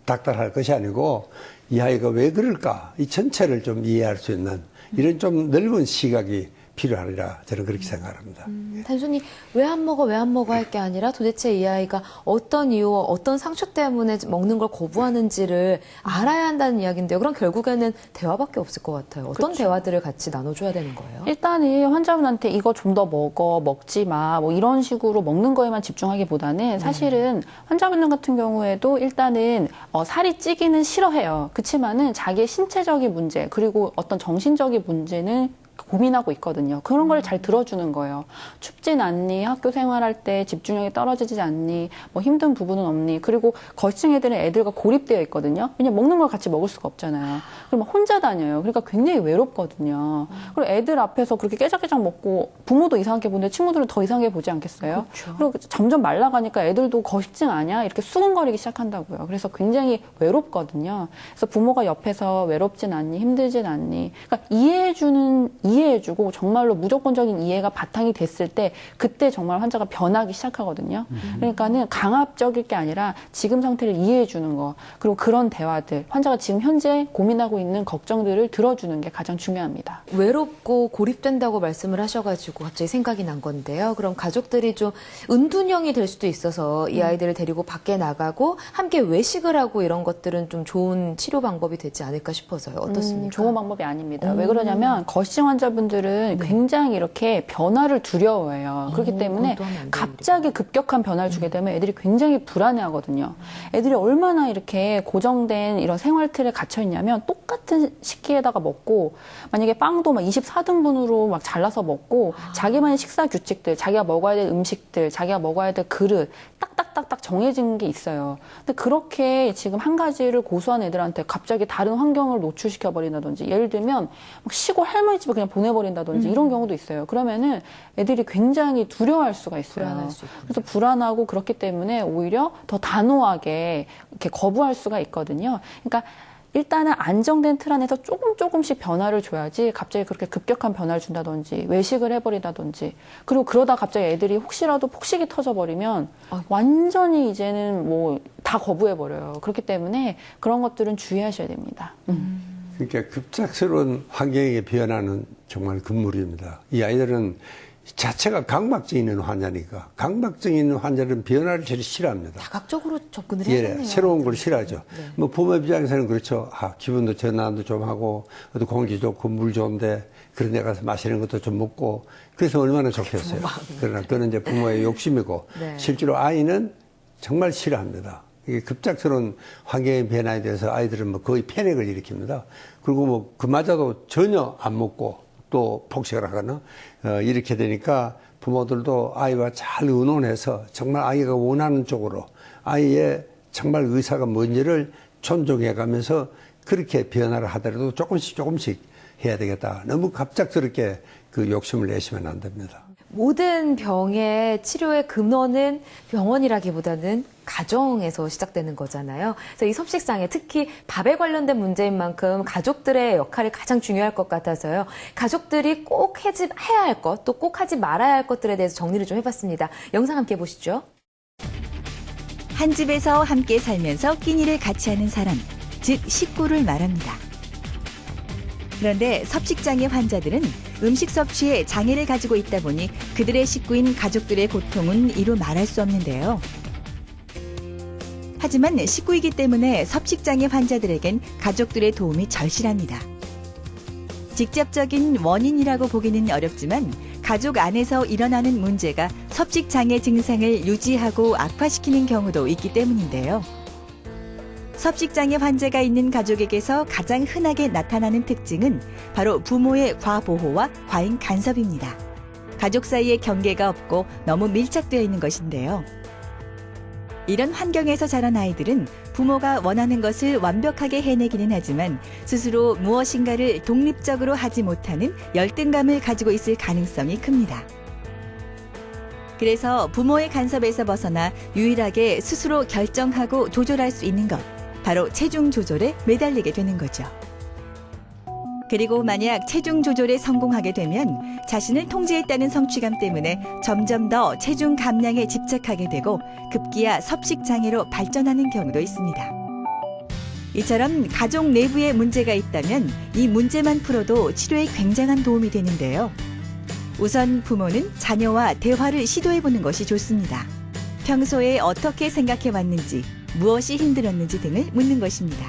B: 닥달할 것이 아니고 이 아이가 왜 그럴까, 이 전체를 좀 이해할 수 있는 이런 좀 넓은 시각이 필요하리라 저는 그렇게 생각합니다.
A: 단순히 왜 안 먹어 할 게 아니라 도대체 이 아이가 어떤 이유와 어떤 상처 때문에 먹는 걸 거부하는지를 알아야 한다는 이야기인데요. 그럼 결국에는 대화밖에 없을 것 같아요. 어떤
D: 그렇죠.
A: 대화들을 같이 나눠줘야 되는 거예요?
D: 일단은 환자분한테 이거 좀 더 먹지 마, 뭐 이런 식으로 먹는 거에만 집중하기보다는 사실은 환자분들 같은 경우에도 일단은 살이 찌기는 싫어해요. 그렇지만은 자기의 신체적인 문제 그리고 어떤 정신적인 문제는 고민하고 있거든요. 그런 걸 잘 들어주는 거예요. 춥진 않니? 학교 생활할 때 집중력이 떨어지지 않니? 뭐 힘든 부분은 없니? 그리고 거시증 애들은 애들과 고립되어 있거든요. 왜냐면 먹는 걸 같이 먹을 수가 없잖아요. 그럼 혼자 다녀요. 그러니까 굉장히 외롭거든요. 그리고 애들 앞에서 그렇게 깨작깨작 먹고 부모도 이상하게 보는데 친구들은 더 이상하게 보지 않겠어요?
A: 그렇죠.
D: 그리고 점점 말라가니까 애들도 거식증 아니야? 이렇게 수근거리기 시작한다고요. 그래서 굉장히 외롭거든요. 그래서 부모가 옆에서 외롭진 않니? 힘들진 않니? 그러니까 이해해주고 정말로 무조건적인 이해가 바탕이 됐을 때 그때 정말 환자가 변하기 시작하거든요. 그러니까는 강압적일 게 아니라 지금 상태를 이해해주는 거, 그리고 그런 대화들, 환자가 지금 현재 고민하고 있는 걱정들을 들어주는 게 가장 중요합니다.
A: 외롭고 고립된다고 말씀을 하셔가지고 갑자기 생각이 난 건데요. 그럼 가족들이 좀 은둔형이 될 수도 있어서 이 아이들을 데리고 밖에 나가고 함께 외식을 하고 이런 것들은 좀 좋은 치료 방법이 되지 않을까 싶어서요. 어떻습니까?
D: 좋은 방법이 아닙니다. 왜 그러냐면 거시증 환자분들은 굉장히 이렇게 변화를 두려워해요. 그렇기 때문에
A: 그건 또 하면 안 되는
D: 갑자기 급격한 변화를 주게 되면 애들이 굉장히 불안해하거든요. 애들이 얼마나 이렇게 고정된 이런 생활 틀에 갇혀 있냐면 똑같은 식기에다가 먹고 만약에 빵도 막 24등분으로 막 잘라서 먹고 자기만의 식사 규칙들, 자기가 먹어야 될 음식들, 자기가 먹어야 될 그릇 딱딱딱딱 정해진 게 있어요. 근데 그렇게 지금 한 가지를 고수한 애들한테 갑자기 다른 환경을 노출시켜 버린다든지, 예를 들면 막 시골 할머니 집에 그냥 보내버린다든지 이런 경우도 있어요. 그러면은 애들이 굉장히 두려워할 수가 있어요.
A: 불안할 수 있군요.
D: 그래서 불안하고 그렇기 때문에 오히려 더 단호하게 이렇게 거부할 수가 있거든요. 그러니까 일단은 안정된 틀 안에서 조금씩 변화를 줘야지 갑자기 그렇게 급격한 변화를 준다든지 외식을 해버리다든지, 그리고 그러다 갑자기 애들이 혹시라도 폭식이 터져버리면 완전히 이제는 뭐 다 거부해버려요. 그렇기 때문에 그런 것들은 주의하셔야 됩니다.
B: 그러니까 급작스러운 환경의 변화는 정말 금물입니다. 이 아이들은 자체가 강박증 있는 환자니까, 강박증 있는 환자는 변화를 제일 싫어합니다.
A: 다각적으로 접근을
B: 예,
A: 해야겠네요.
B: 새로운 걸 싫어하죠.
A: 네.
B: 뭐 부모 입장에서는 그렇죠. 기분도 전환도 좀 하고, 어떤 공기 좋고 물 좋은데 그런 데 가서 마시는 것도 좀 먹고, 그래서 얼마나 좋겠어요. 그러나 그건 이제 부모의 욕심이고,
A: 네.
B: 실제로 아이는 정말 싫어합니다. 이게 급작스러운 환경의 변화에 대해서 아이들은 뭐 거의 패닉을 일으킵니다. 그리고 뭐 그마저도 전혀 안 먹고 또 폭식을 하거나 이렇게 되니까 부모들도 아이와 잘 의논해서 정말 아이가 원하는 쪽으로 아이의 정말 의사가 뭔지를 존중해 가면서 그렇게 변화를 하더라도 조금씩 해야 되겠다. 너무 갑작스럽게 그 욕심을 내시면 안 됩니다.
A: 모든 병의 치료의 근원은 병원이라기보다는 가정에서 시작되는 거잖아요. 그래서 이 섭식장애, 특히 밥에 관련된 문제인 만큼 가족들의 역할이 가장 중요할 것 같아서요. 가족들이 꼭 해야 할 것, 또 꼭 하지 말아야 할 것들에 대해서 정리를 좀 해봤습니다. 영상 함께 보시죠.
C: 한 집에서 함께 살면서 끼니를 같이 하는 사람, 즉 식구를 말합니다. 그런데 섭식장애 환자들은 음식 섭취에 장애를 가지고 있다 보니 그들의 식구인 가족들의 고통은 이루 말할 수 없는데요. 하지만 식구이기 때문에 섭식장애 환자들에겐 가족들의 도움이 절실합니다. 직접적인 원인이라고 보기는 어렵지만 가족 안에서 일어나는 문제가 섭식장애 증상을 유지하고 악화시키는 경우도 있기 때문인데요. 섭식장애 환자가 있는 가족에게서 가장 흔하게 나타나는 특징은 바로 부모의 과보호와 과잉 간섭입니다. 가족 사이에 경계가 없고 너무 밀착되어 있는 것인데요. 이런 환경에서 자란 아이들은 부모가 원하는 것을 완벽하게 해내기는 하지만 스스로 무엇인가를 독립적으로 하지 못하는 열등감을 가지고 있을 가능성이 큽니다. 그래서 부모의 간섭에서 벗어나 유일하게 스스로 결정하고 조절할 수 있는 것, 바로 체중 조절에 매달리게 되는 거죠. 그리고 만약 체중 조절에 성공하게 되면 자신을 통제했다는 성취감 때문에 점점 더 체중 감량에 집착하게 되고 급기야 섭식장애로 발전하는 경우도 있습니다. 이처럼 가족 내부에 문제가 있다면 이 문제만 풀어도 치료에 굉장한 도움이 되는데요. 우선 부모는 자녀와 대화를 시도해보는 것이 좋습니다. 평소에 어떻게 생각해왔는지, 무엇이 힘들었는지 등을 묻는 것입니다.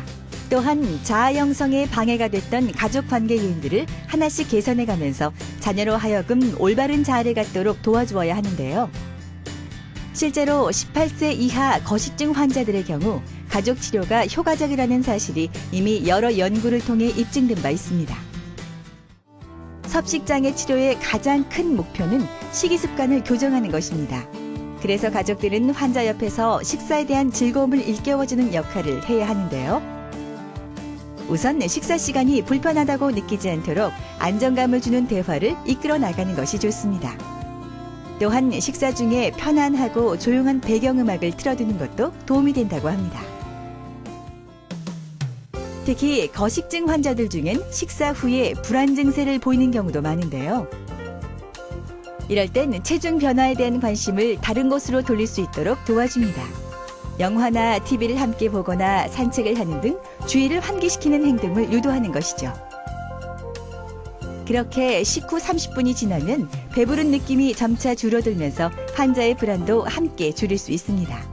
C: 또한 자아 형성에 방해가 됐던 가족 관계 요인들을 하나씩 개선해가면서 자녀로 하여금 올바른 자아를 갖도록 도와주어야 하는데요. 실제로 18세 이하 거식증 환자들의 경우 가족 치료가 효과적이라는 사실이 이미 여러 연구를 통해 입증된 바 있습니다. 섭식장애 치료의 가장 큰 목표는 식이습관을 교정하는 것입니다. 그래서 가족들은 환자 옆에서 식사에 대한 즐거움을 일깨워주는 역할을 해야 하는데요. 우선 식사 시간이 불편하다고 느끼지 않도록 안정감을 주는 대화를 이끌어 나가는 것이 좋습니다. 또한 식사 중에 편안하고 조용한 배경음악을 틀어두는 것도 도움이 된다고 합니다. 특히 거식증 환자들 중엔 식사 후에 불안 증세를 보이는 경우도 많은데요. 이럴 땐 체중 변화에 대한 관심을 다른 곳으로 돌릴 수 있도록 도와줍니다. 영화나 TV를 함께 보거나 산책을 하는 등 주의를 환기시키는 행동을 유도하는 것이죠. 그렇게 식후 30분이 지나면 배부른 느낌이 점차 줄어들면서 환자의 불안도 함께 줄일 수 있습니다.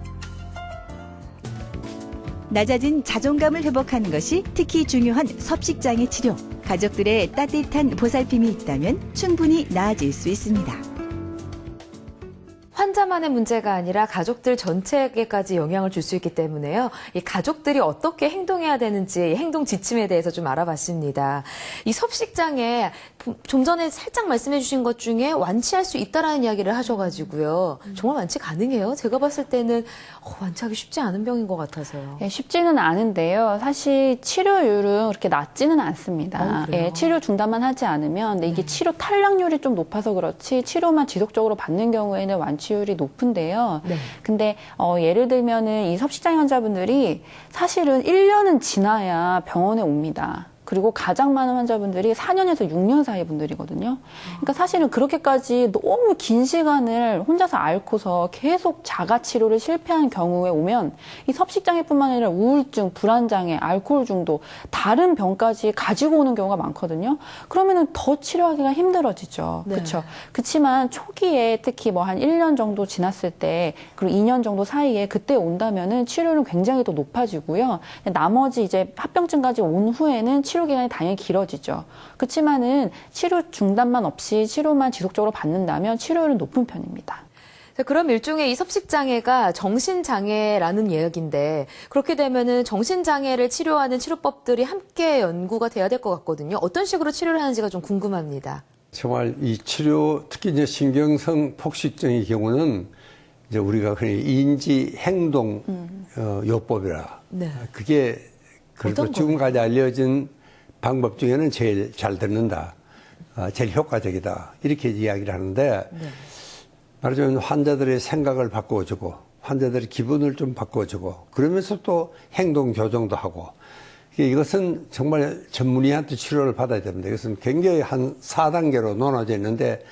C: 낮아진 자존감을 회복하는 것이 특히 중요한 섭식장애 치료. 가족들의 따뜻한 보살핌이 있다면 충분히 나아질 수 있습니다.
A: 환자만의 문제가 아니라 가족들 전체에게까지 영향을 줄 수 있기 때문에요. 이 가족들이 어떻게 행동해야 되는지 행동 지침에 대해서 좀 알아봤습니다. 이 섭식장애 좀 전에 살짝 말씀해 주신 것 중에 완치할 수 있다라는 이야기를 하셔가지고요. 정말 완치 가능해요? 제가 봤을 때는 완치하기 쉽지 않은 병인 것 같아서요.
D: 예, 쉽지는 않은데요. 사실 치료율은 그렇게 낮지는 않습니다. 예, 치료 중단만 하지 않으면 근데 이게 치료 탈락률이 좀 높아서 그렇지 치료만 지속적으로 받는 경우에는 완치율이 높은데요.
A: 네.
D: 근데 예를 들면은 이 섭식장애 환자분들이 사실은 1년은 지나야 병원에 옵니다. 그리고 가장 많은 환자분들이 4년에서 6년 사이 분들이거든요. 그러니까 사실은 그렇게까지 너무 긴 시간을 혼자서 앓고서 계속 자가치료를 실패한 경우에 오면 이 섭식장애뿐만 아니라 우울증, 불안장애, 알코올 중독, 다른 병까지 가지고 오는 경우가 많거든요. 그러면은 더 치료하기가 힘들어지죠.
A: 네.
D: 그렇죠. 그렇지만 초기에 특히 뭐 한 1년 정도 지났을 때 그리고 2년 정도 사이에 그때 온다면은 치료는 굉장히 더 높아지고요. 나머지 이제 합병증까지 온 후에는 치료 기간이 당연히 길어지죠. 그렇지만은 치료 중단만 없이 치료만 지속적으로 받는다면 치료율은 높은 편입니다.
A: 그럼 일종의 이 섭식장애가 정신장애라는 이야기인데 그렇게 되면은 정신장애를 치료하는 치료법들이 함께 연구가 돼야 될 것 같거든요. 어떤 식으로 치료를 하는지가 좀 궁금합니다.
B: 정말 이 치료, 특히 이제 신경성 폭식증의 경우는 이제 우리가 그냥 인지 행동 요법이라.
A: 네.
B: 그게 그래도
A: 어떤
B: 지금까지 알려진 방법 중에는 제일 잘 듣는다, 제일 효과적이다 이렇게 이야기를 하는데 말하자면 환자들의 생각을 바꿔주고 환자들의 기분을 좀 바꿔주고 그러면서 또 행동 교정도 하고 이것은 정말 전문의한테 치료를 받아야 됩니다. 이것은 굉장히 한 4단계로 나눠져 있는데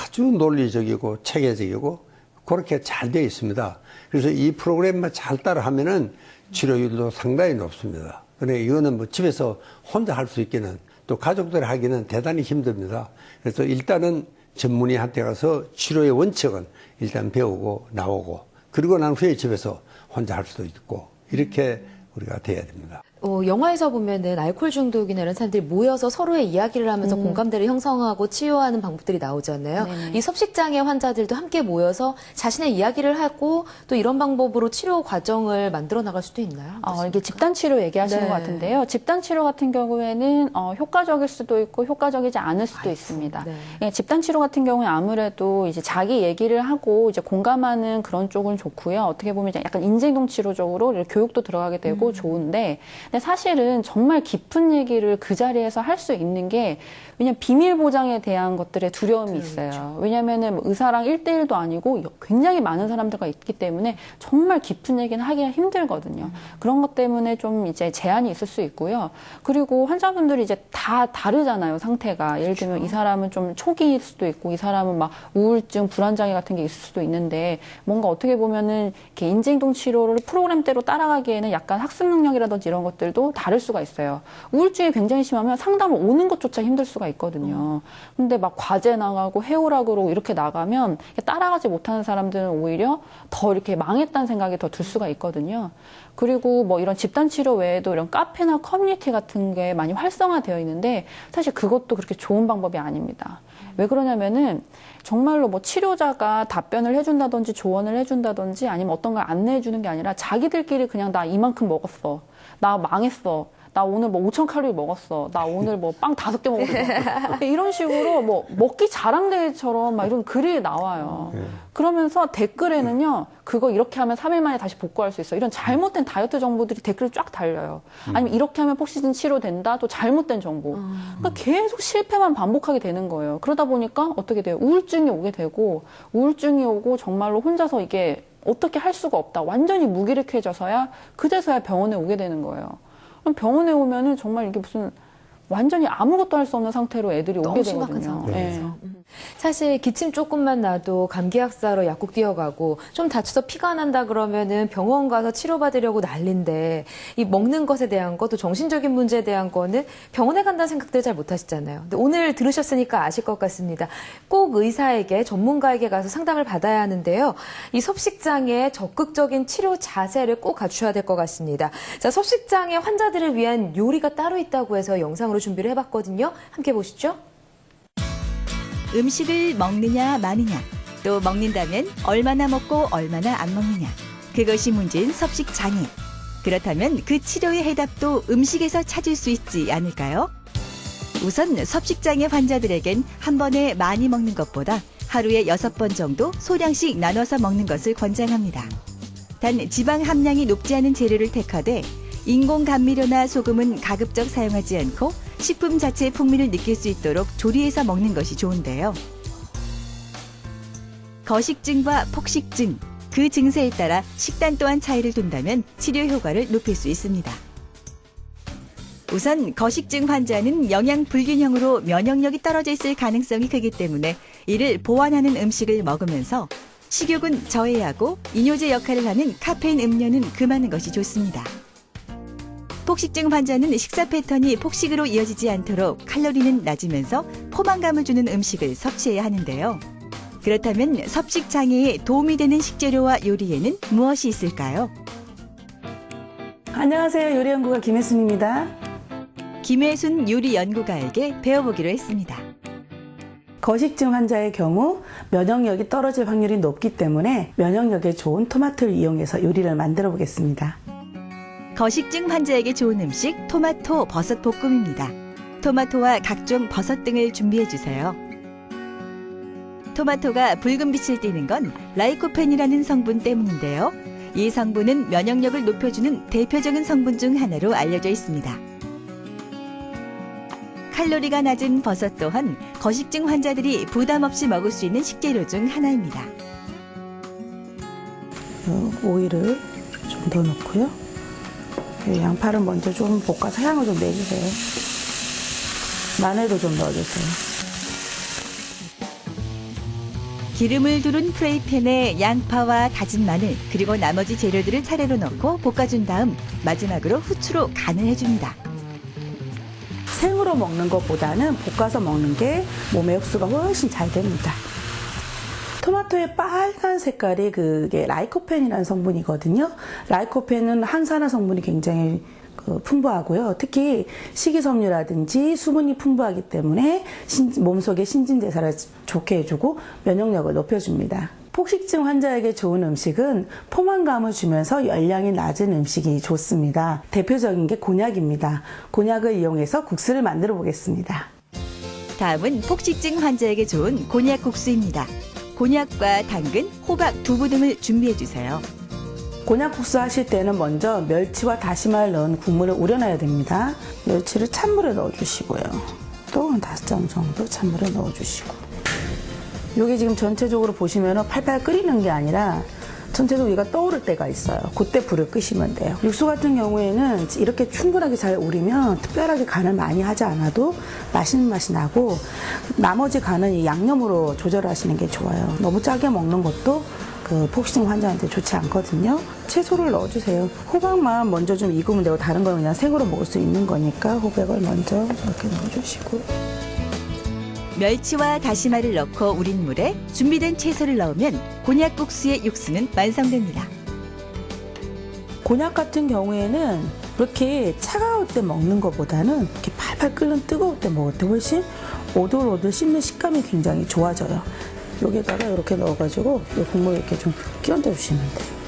B: 아주 논리적이고 체계적이고 그렇게 잘 되어 있습니다. 그래서 이 프로그램만 잘 따라하면은 치료율도 상당히 높습니다. 그런데 이거는 뭐 집에서 혼자 할 수 있기는 또 가족들이 하기는 대단히 힘듭니다. 그래서 일단은 전문의한테 가서 치료의 원칙은 일단 배우고 나오고 그리고 난 후에 집에서 혼자 할 수도 있고 이렇게 우리가 돼야 됩니다.
A: 영화에서 보면은 알코올 중독이나 이런 사람들이 모여서 서로의 이야기를 하면서 공감대를 형성하고 치유하는 방법들이 나오잖아요.
D: 네네.
A: 이 섭식장애 환자들도 함께 모여서 자신의 이야기를 하고 또 이런 방법으로 치료 과정을 만들어 나갈 수도 있나요?
D: 이게 집단 치료 얘기하시는
A: 네.
D: 것 같은데요. 집단 치료 같은 경우에는 효과적일 수도 있고 효과적이지 않을 수도 있습니다.
A: 네.
D: 예, 집단 치료 같은 경우에 아무래도 이제 자기 얘기를 하고 이제 공감하는 그런 쪽은 좋고요. 어떻게 보면 이제 약간 인지행동 치료적으로 이렇게 교육도 들어가게 되고 좋은데, 근데 사실은 정말 깊은 얘기를 그 자리에서 할 수 있는 게 왜냐면 비밀 보장에 대한 것들의 두려움이 있어요. 왜냐면은 뭐 의사랑 1대1도 아니고 굉장히 많은 사람들과 있기 때문에 정말 깊은 얘기는 하기가 힘들거든요. 그런 것 때문에 좀 이제 제한이 있을 수 있고요. 그리고 환자분들이 이제 다 다르잖아요, 상태가. 예를 들면 이 사람은 좀 초기일 수도 있고 이 사람은 막 우울증, 불안장애 같은 게 있을 수도 있는데 뭔가 어떻게 보면은 이렇게 인지행동 치료를 프로그램대로 따라가기에는 약간 학습 능력이라든지 이런 것들도 다를 수가 있어요. 우울증이 굉장히 심하면 상담을 오는 것조차 힘들 수가 있거든요. 근데 막 과제 나가고 해오라 그러고 이렇게 나가면 따라가지 못하는 사람들은 오히려 더 이렇게 망했다는 생각이 더 들 수가 있거든요. 그리고 뭐 이런 집단 치료 외에도 이런 카페나 커뮤니티 같은 게 많이 활성화되어 있는데 사실 그것도 그렇게 좋은 방법이 아닙니다. 왜 그러냐면은 정말로 뭐 치료자가 답변을 해준다든지 조언을 해준다든지 아니면 어떤 걸 안내해 주는 게 아니라 자기들끼리 그냥 나 이만큼 먹었어. 나 망했어. 나 오늘 뭐 5,000칼로리 먹었어. 나 오늘 뭐 빵 5개 먹었어. 이런 식으로 뭐 먹기 자랑대회처럼 막 이런 글이 나와요. 그러면서 댓글에는요, 그거 이렇게 하면 3일 만에 다시 복구할 수 있어. 이런 잘못된 다이어트 정보들이 댓글에 쫙 달려요. 아니면 이렇게 하면 폭식증 치료된다. 또 잘못된 정보. 그러니까 계속 실패만 반복하게 되는 거예요. 그러다 보니까 어떻게 돼요? 우울증이 오게 되고, 우울증이 오고 정말로 혼자서 이게 어떻게 할 수가 없다. 완전히 무기력해져서야 그제서야 병원에 오게 되는 거예요. 그럼 병원에 오면은 정말 이게 무슨 완전히 아무것도 할 수 없는 상태로 애들이 오게
A: 심각한
D: 되거든요.
A: 상태에서. 사실 기침 조금만 나도 감기약사로 약국 뛰어가고 좀 다쳐서 피가 난다 그러면은 병원 가서 치료받으려고 난리인데 이 먹는 것에 대한 거 또 정신적인 문제에 대한 거는 병원에 간다는 생각들 잘 못하시잖아요. 근데 오늘 들으셨으니까 아실 것 같습니다. 꼭 의사에게 전문가에게 가서 상담을 받아야 하는데요. 이 섭식장애 적극적인 치료 자세를 꼭 갖춰야 될 것 같습니다. 자, 섭식장애 환자들을 위한 요리가 따로 있다고 해서 영상으로 준비를 해봤거든요. 함께 보시죠.
C: 음식을 먹느냐 마느냐, 또 먹는다면 얼마나 먹고 얼마나 안 먹느냐. 그것이 문제인 섭식장애. 그렇다면 그 치료의 해답도 음식에서 찾을 수 있지 않을까요? 우선 섭식장애 환자들에겐 한 번에 많이 먹는 것보다 하루에 6번 정도 소량씩 나눠서 먹는 것을 권장합니다. 단 지방 함량이 높지 않은 재료를 택하되 인공 감미료나 소금은 가급적 사용하지 않고 식품 자체의 풍미를 느낄 수 있도록 조리해서 먹는 것이 좋은데요. 거식증과 폭식증, 그 증세에 따라 식단 또한 차이를 둔다면 치료 효과를 높일 수 있습니다. 우선 거식증 환자는 영양 불균형으로 면역력이 떨어져 있을 가능성이 크기 때문에 이를 보완하는 음식을 먹으면서 식욕은 저해하고 이뇨제 역할을 하는 카페인 음료는 금하는 것이 좋습니다. 폭식증 환자는 식사 패턴이 폭식으로 이어지지 않도록 칼로리는 낮으면서 포만감을 주는 음식을 섭취해야 하는데요. 그렇다면 섭식 장애에 도움이 되는 식재료와 요리에는 무엇이 있을까요?
F: 안녕하세요. 요리연구가 김혜순입니다.
C: 김혜순 요리 연구가에게 배워보기로 했습니다.
F: 거식증 환자의 경우 면역력이 떨어질 확률이 높기 때문에 면역력에 좋은 토마토를 이용해서 요리를 만들어 보겠습니다.
C: 거식증 환자에게 좋은 음식 토마토 버섯 볶음입니다. 토마토와 각종 버섯 등을 준비해 주세요. 토마토가 붉은 빛을 띠는 건 라이코펜이라는 성분 때문인데요. 이 성분은 면역력을 높여주는 대표적인 성분 중 하나로 알려져 있습니다. 칼로리가 낮은 버섯 또한 거식증 환자들이 부담 없이 먹을 수 있는 식재료 중 하나입니다.
F: 오일을 좀 더 넣고요. 양파를 먼저 좀 볶아서 향을 좀 내주세요. 마늘도 좀 넣어주세요.
C: 기름을 두른 프라이팬에 양파와 다진 마늘 그리고 나머지 재료들을 차례로 넣고 볶아준 다음 마지막으로 후추로 간을 해줍니다.
F: 생으로 먹는 것보다는 볶아서 먹는 게 몸에 흡수가 훨씬 잘 됩니다. 토마토의 빨간 색깔이 그게 라이코펜이라는 성분이거든요. 라이코펜은 항산화 성분이 굉장히 풍부하고요. 특히 식이섬유라든지 수분이 풍부하기 때문에 몸속의 신진대사를 좋게 해주고 면역력을 높여줍니다. 폭식증 환자에게 좋은 음식은 포만감을 주면서 열량이 낮은 음식이 좋습니다. 대표적인 게 곤약입니다. 곤약을 이용해서 국수를 만들어 보겠습니다.
C: 다음은 폭식증 환자에게 좋은 곤약 국수입니다. 곤약과 당근, 호박, 두부 등을 준비해 주세요.
F: 곤약국수 하실 때는 먼저 멸치와 다시마를 넣은 국물을 우려놔야 됩니다. 멸치를 찬물에 넣어주시고요. 또 한 5장 정도 찬물에 넣어주시고. 이게 지금 전체적으로 보시면 팔팔 끓이는 게 아니라 전체적으로 얘가 떠오를 때가 있어요. 그때 불을 끄시면 돼요. 육수 같은 경우에는 이렇게 충분하게 잘 우리면 특별하게 간을 많이 하지 않아도 맛있는 맛이 나고 나머지 간은 이 양념으로 조절하시는 게 좋아요. 너무 짜게 먹는 것도 폭식증 환자한테 좋지 않거든요. 채소를 넣어주세요. 호박만 먼저 좀 익으면 되고 다른 건 그냥 생으로 먹을 수 있는 거니까 호박을 먼저 이렇게 넣어주시고.
C: 멸치와 다시마를 넣고 우린 물에 준비된 채소를 넣으면 곤약국수의 육수는 완성됩니다.
F: 곤약 같은 경우에는 이렇게 차가울 때 먹는 것보다는 이렇게 팔팔 끓는 뜨거울 때 먹을 때 훨씬 오돌오돌 씹는 식감이 굉장히 좋아져요. 여기다가 이렇게 넣어가지고 이 국물 이렇게 좀 끼얹어 주시면 돼요.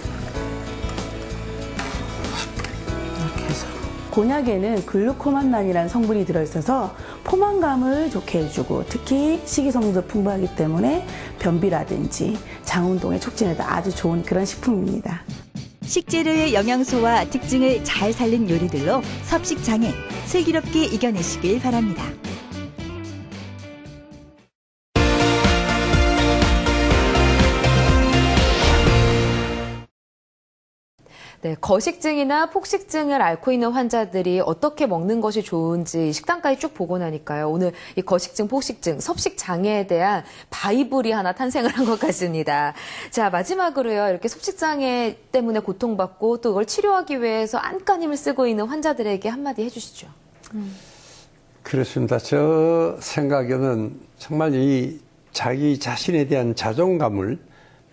F: 이렇게 해서 곤약에는 글루코만난이라는 성분이 들어있어서 포만감을 좋게 해주고 특히 식이섬유도 풍부하기 때문에 변비라든지 장 운동의 촉진에도 아주 좋은 그런 식품입니다.
C: 식재료의 영양소와 특징을 잘 살린 요리들로 섭식장애 슬기롭게 이겨내시길 바랍니다.
A: 네, 거식증이나 폭식증을 앓고 있는 환자들이 어떻게 먹는 것이 좋은지 식단까지 쭉 보고 나니까요. 오늘 이 거식증, 폭식증, 섭식장애에 대한 바이블이 하나 탄생을 한 것 같습니다. 자, 마지막으로요. 이렇게 섭식장애 때문에 고통받고 또 그걸 치료하기 위해서 안간힘을 쓰고 있는 환자들에게 한마디 해주시죠.
B: 그렇습니다. 저 생각에는 정말 이 자기 자신에 대한 자존감을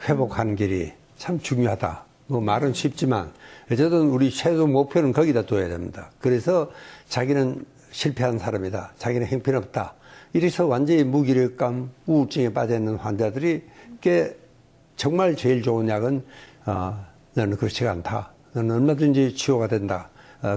B: 회복하는 길이 참 중요하다. 뭐 말은 쉽지만 어쨌든 우리 최종 목표는 거기다 둬야 됩니다. 그래서 자기는 실패한 사람이다. 자기는 형편없다. 이래서 완전히 무기력감, 우울증에 빠져 있는 환자들이 꽤 정말 제일 좋은 약은 너는 그렇지가 않다. 너는 얼마든지 치유가 된다.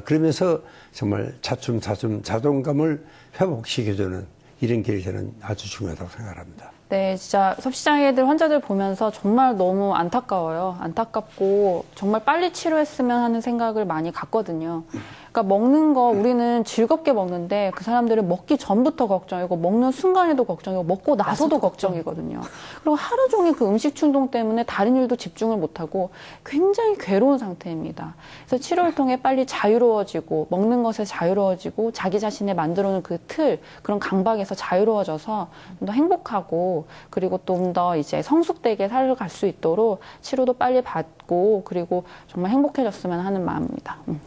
B: 그러면서 정말 차츰차츰 자존감을 회복시켜주는 이런 길이 저는 아주 중요하다고 생각합니다.
D: 네, 진짜 섭식장애들 환자들 보면서 정말 너무 안타까워요. 안타깝고 정말 빨리 치료했으면 하는 생각을 많이 갖거든요. 그러니까 먹는 거 우리는 즐겁게 먹는데 그 사람들은 먹기 전부터 걱정이고 먹는 순간에도 걱정이고 먹고 나서도 걱정이거든요. 그리고 하루 종일 그 음식 충동 때문에 다른 일도 집중을 못하고 굉장히 괴로운 상태입니다. 그래서 치료를 통해 빨리 자유로워지고 먹는 것에 자유로워지고 자기 자신의 만들어놓은 그 틀, 그런 강박에서 자유로워져서 좀 더 행복하고 그리고 좀 더 이제 성숙되게 살아갈 수 있도록 치료도 빨리 받고 그리고 정말 행복해졌으면 하는 마음입니다.
A: 네,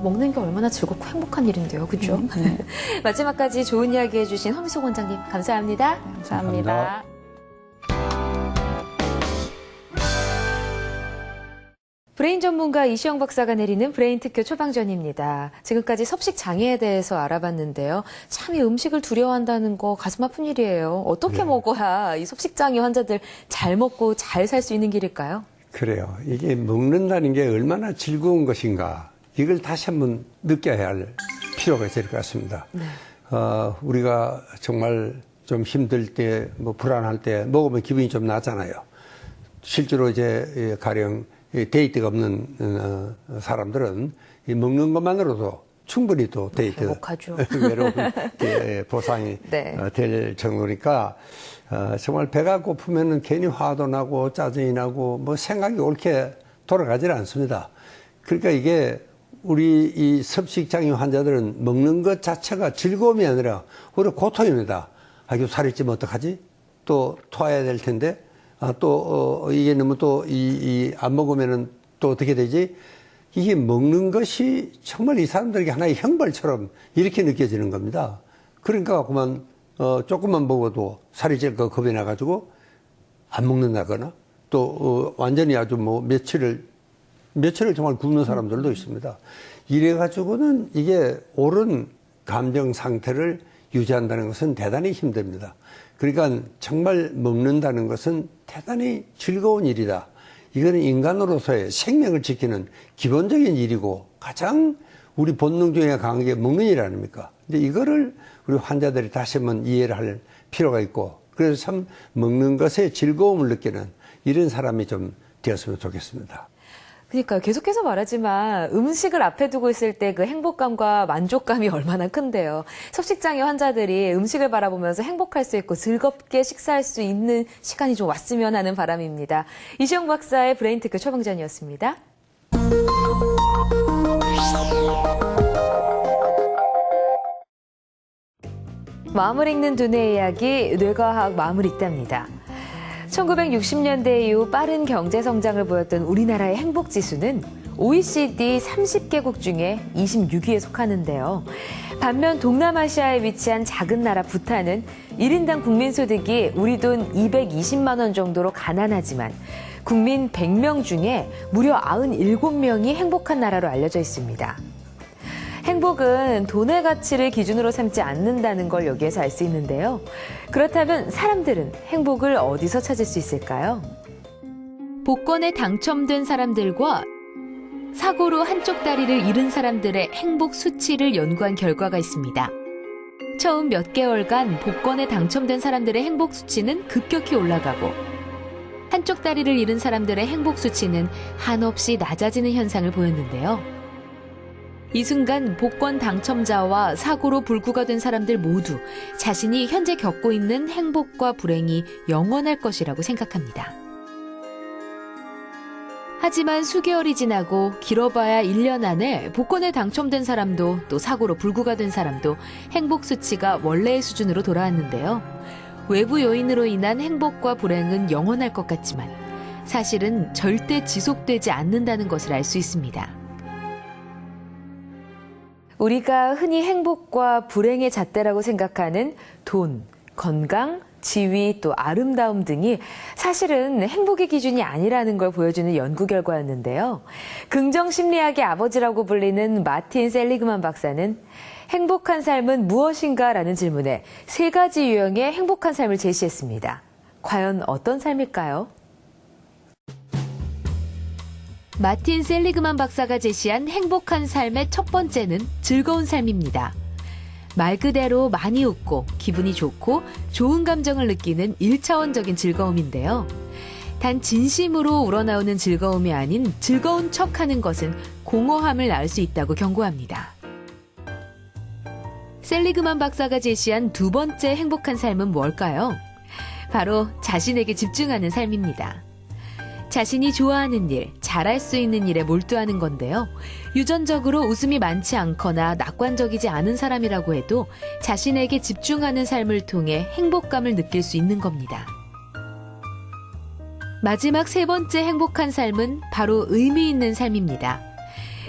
A: 먹는 게 얼마나 즐겁고 행복한 일인데요. 그렇죠? 마지막까지 좋은 이야기 해주신 허미숙 원장님 감사합니다.
D: 감사합니다.
A: 브레인 전문가 이시영 박사가 내리는 브레인 특효 처방전입니다. 지금까지 섭식 장애에 대해서 알아봤는데요. 참 이 음식을 두려워한다는 거 가슴 아픈 일이에요. 어떻게 먹어야 이 섭식 장애 환자들 잘 먹고 잘 살 수 있는 길일까요?
B: 그래요. 이게 먹는다는 게 얼마나 즐거운 것인가. 이걸 다시 한번 느껴야 할 필요가 있을 것 같습니다.
A: 네.
B: 우리가 정말 좀 힘들 때, 뭐 불안할 때 먹으면 기분이 좀 나잖아요. 실제로 이제 가령 데이트가 없는 사람들은 이 먹는 것만으로도 충분히 또 데이트 외로운 보상이
A: 네.
B: 될 정도니까 정말 배가 고프면은 괜히 화도 나고 짜증이 나고 뭐 생각이 옳게 돌아가질 않습니다. 그러니까 이게 우리 이 섭식장애 환자들은 먹는 것 자체가 즐거움이 아니라 오히려 고통입니다. 이거 살이 찌면 어떡하지? 또 토해야 될 텐데. 이게 너무 안 먹으면은 또 어떻게 되지? 이게 먹는 것이 정말 이 사람들에게 하나의 형벌처럼 이렇게 느껴지는 겁니다. 그러니까 그만, 조금만 먹어도 살이 찔 거 겁이 나가지고 안 먹는다거나 또, 완전히 아주 뭐 며칠을 정말 굶는 사람들도 있습니다. 이래가지고는 이게 옳은 감정 상태를 유지한다는 것은 대단히 힘듭니다. 그러니까 정말 먹는다는 것은 대단히 즐거운 일이다. 이거는 인간으로서의 생명을 지키는 기본적인 일이고 가장 우리 본능 중에 강한 게 먹는 일 아닙니까? 근데 이거를 우리 환자들이 다시 한번 이해를 할 필요가 있고 그래서 참 먹는 것에 즐거움을 느끼는 이런 사람이 좀 되었으면 좋겠습니다.
A: 그러니까요. 계속해서 말하지만 음식을 앞에 두고 있을 때 그 행복감과 만족감이 얼마나 큰데요. 섭식장애 환자들이 음식을 바라보면서 행복할 수 있고 즐겁게 식사할 수 있는 시간이 좀 왔으면 하는 바람입니다. 이시영 박사의 브레인 특효 처방전이었습니다. 마음을 읽는 두뇌 이야기, 뇌과학 마음을 읽답니다. 1960년대 이후 빠른 경제 성장을 보였던 우리나라의 행복지수는 OECD 30개국 중에 26위에 속하는데요. 반면 동남아시아에 위치한 작은 나라 부탄은 1인당 국민소득이 우리 돈 220만 원 정도로 가난하지만 국민 100명 중에 무려 97명이 행복한 나라로 알려져 있습니다. 행복은 돈의 가치를 기준으로 삼지 않는다는 걸 여기에서 알 수 있는데요. 그렇다면 사람들은 행복을 어디서 찾을 수 있을까요? 복권에 당첨된 사람들과 사고로 한쪽 다리를 잃은 사람들의 행복 수치를 연구한 결과가 있습니다. 처음 몇 개월간 복권에 당첨된 사람들의 행복 수치는 급격히 올라가고 한쪽 다리를 잃은 사람들의 행복 수치는 한없이 낮아지는 현상을 보였는데요. 이 순간 복권 당첨자와 사고로 불구가 된 사람들 모두 자신이 현재 겪고 있는 행복과 불행이 영원할 것이라고 생각합니다. 하지만 수개월이 지나고 길어봐야 1년 안에 복권에 당첨된 사람도 또 사고로 불구가 된 사람도 행복 수치가 원래의 수준으로 돌아왔는데요. 외부 요인으로 인한 행복과 불행은 영원할 것 같지만 사실은 절대 지속되지 않는다는 것을 알 수 있습니다. 우리가 흔히 행복과 불행의 잣대라고 생각하는 돈, 건강, 지위, 또 아름다움 등이 사실은 행복의 기준이 아니라는 걸 보여주는 연구 결과였는데요. 긍정심리학의 아버지라고 불리는 마틴 셀리그만 박사는 행복한 삶은 무엇인가? 라는 질문에 3가지 유형의 행복한 삶을 제시했습니다. 과연 어떤 삶일까요? 마틴 셀리그만 박사가 제시한 행복한 삶의 첫 번째는 즐거운 삶입니다. 말 그대로 많이 웃고 기분이 좋고 좋은 감정을 느끼는 1차원적인 즐거움인데요. 단 진심으로 우러나오는 즐거움이 아닌 즐거운 척하는 것은 공허함을 낳을 수 있다고 경고합니다. 셀리그만 박사가 제시한 2번째 행복한 삶은 뭘까요? 바로 자신에게 집중하는 삶입니다. 자신이 좋아하는 일, 잘할 수 있는 일에 몰두하는 건데요. 유전적으로 웃음이 많지 않거나 낙관적이지 않은 사람이라고 해도 자신에게 집중하는 삶을 통해 행복감을 느낄 수 있는 겁니다. 마지막 3번째 행복한 삶은 바로 의미 있는 삶입니다.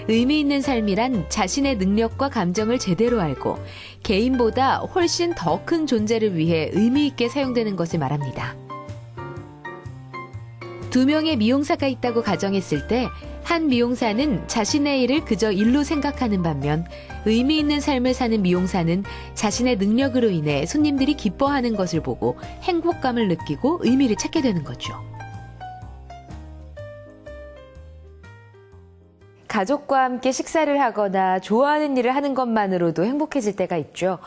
A: 의미 있는 삶이란 자신의 능력과 감정을 제대로 알고 개인보다 훨씬 더 큰 존재를 위해 의미 있게 사용되는 것을 말합니다. 2명의 미용사가 있다고 가정했을 때 한 미용사는 자신의 일을 그저 일로 생각하는 반면 의미 있는 삶을 사는 미용사는 자신의 능력으로 인해 손님들이 기뻐하는 것을 보고 행복감을 느끼고 의미를 찾게 되는 거죠. 가족과 함께 식사를 하거나 좋아하는 일을 하는 것만으로도 행복해질 때가 있죠.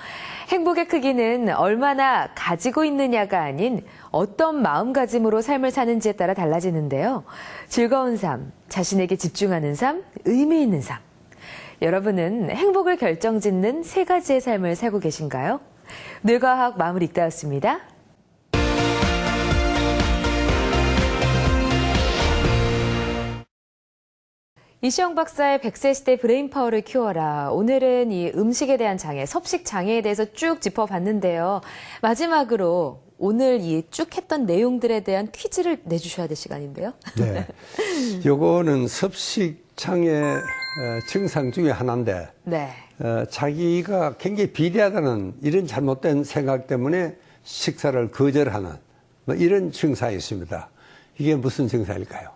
A: 행복의 크기는 얼마나 가지고 있느냐가 아닌 어떤 마음가짐으로 삶을 사는지에 따라 달라지는데요. 즐거운 삶, 자신에게 집중하는 삶, 의미 있는 삶. 여러분은 행복을 결정짓는 3가지의 삶을 살고 계신가요? 뇌과학 마무리 읽다였습니다. 이시영 박사의 100세 시대 브레인 파워를 키워라. 오늘은 이 음식에 대한 장애, 섭식 장애에 대해서 쭉 짚어봤는데요. 마지막으로 오늘 이 쭉 했던 내용들에 대한 퀴즈를 내주셔야 될 시간인데요.
B: 네. 요거는 섭식 장애 증상 중에 하나인데,
A: 네.
B: 자기가 굉장히 비대하다는 이런 잘못된 생각 때문에 식사를 거절하는 뭐 이런 증상이 있습니다. 이게 무슨 증상일까요?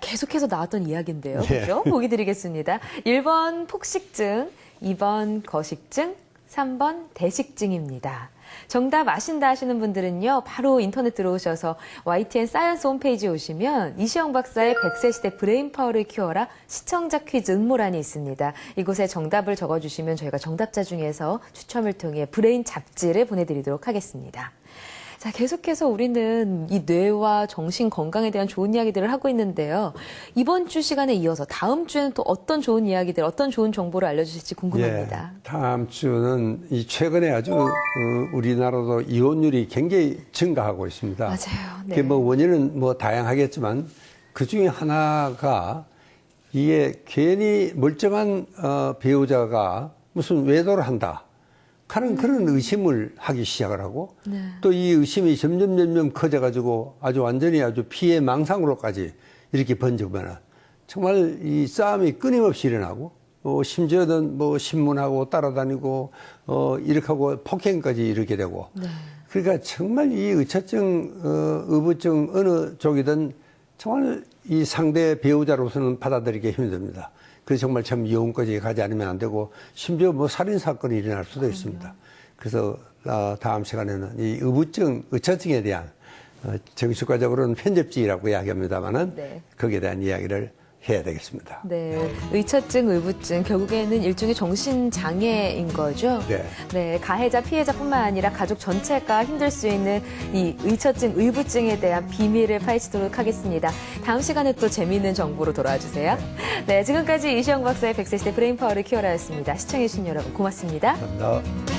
A: 계속해서 나왔던 이야기인데요.
B: 네.
A: 그죠? 보기 드리겠습니다. 1번 폭식증, 2번 거식증, 3번 대식증입니다. 정답 아신다 하시는 분들은요, 바로 인터넷 들어오셔서 YTN 사이언스 홈페이지에 오시면 이시영 박사의 100세 시대 브레인 파워를 키워라 시청자 퀴즈 응모란이 있습니다. 이곳에 정답을 적어주시면 저희가 정답자 중에서 추첨을 통해 브레인 잡지를 보내드리도록 하겠습니다. 자, 계속해서 우리는 이 뇌와 정신 건강에 대한 좋은 이야기들을 하고 있는데요. 이번 주 시간에 이어서 다음 주에는 또 어떤 좋은 이야기들, 어떤 좋은 정보를 알려주실지 궁금합니다.
B: 예, 다음 주는 이 최근에 아주 우리나라도 이혼율이 굉장히 증가하고 있습니다.
A: 맞아요. 네.
B: 그게 뭐 원인은 뭐 다양하겠지만 그 중에 하나가 이게 괜히 멀쩡한 배우자가 무슨 외도를 한다 하는 그런 의심을 하기 시작을 하고
A: 네.
B: 또 이 의심이 점점 커져가지고 아주 완전히 아주 피해 망상으로까지 이렇게 번져보면 정말 이 싸움이 끊임없이 일어나고 심지어는 뭐 신문하고 따라다니고 이렇게 하고 폭행까지 이르게 되고
A: 네.
B: 그러니까 정말 이 의처증, 의부증 어느 쪽이든 정말 이 상대 배우자로서는 받아들이기 힘듭니다. 그래서 정말 참 이혼까지 가지 않으면 안 되고 심지어 뭐 살인 사건이 일어날 수도 있습니다. 그래서 다음 시간에는 이 의부증, 의처증에 대한 정신과적으로는 편접증이라고 이야기합니다만은
A: 네.
B: 거기에 대한 이야기를 해야 되겠습니다.
A: 네, 의처증, 의부증 결국에는 일종의 정신 장애인 거죠.
B: 네.
A: 네, 가해자, 피해자뿐만 아니라 가족 전체가 힘들 수 있는 이 의처증, 의부증에 대한 비밀을 파헤치도록 하겠습니다. 다음 시간에 또 재미있는 정보로 돌아와 주세요. 네, 지금까지 이시영 박사의 100세 시대 브레인파워를 키워라였습니다. 시청해주신 여러분 고맙습니다.
B: 감사합니다.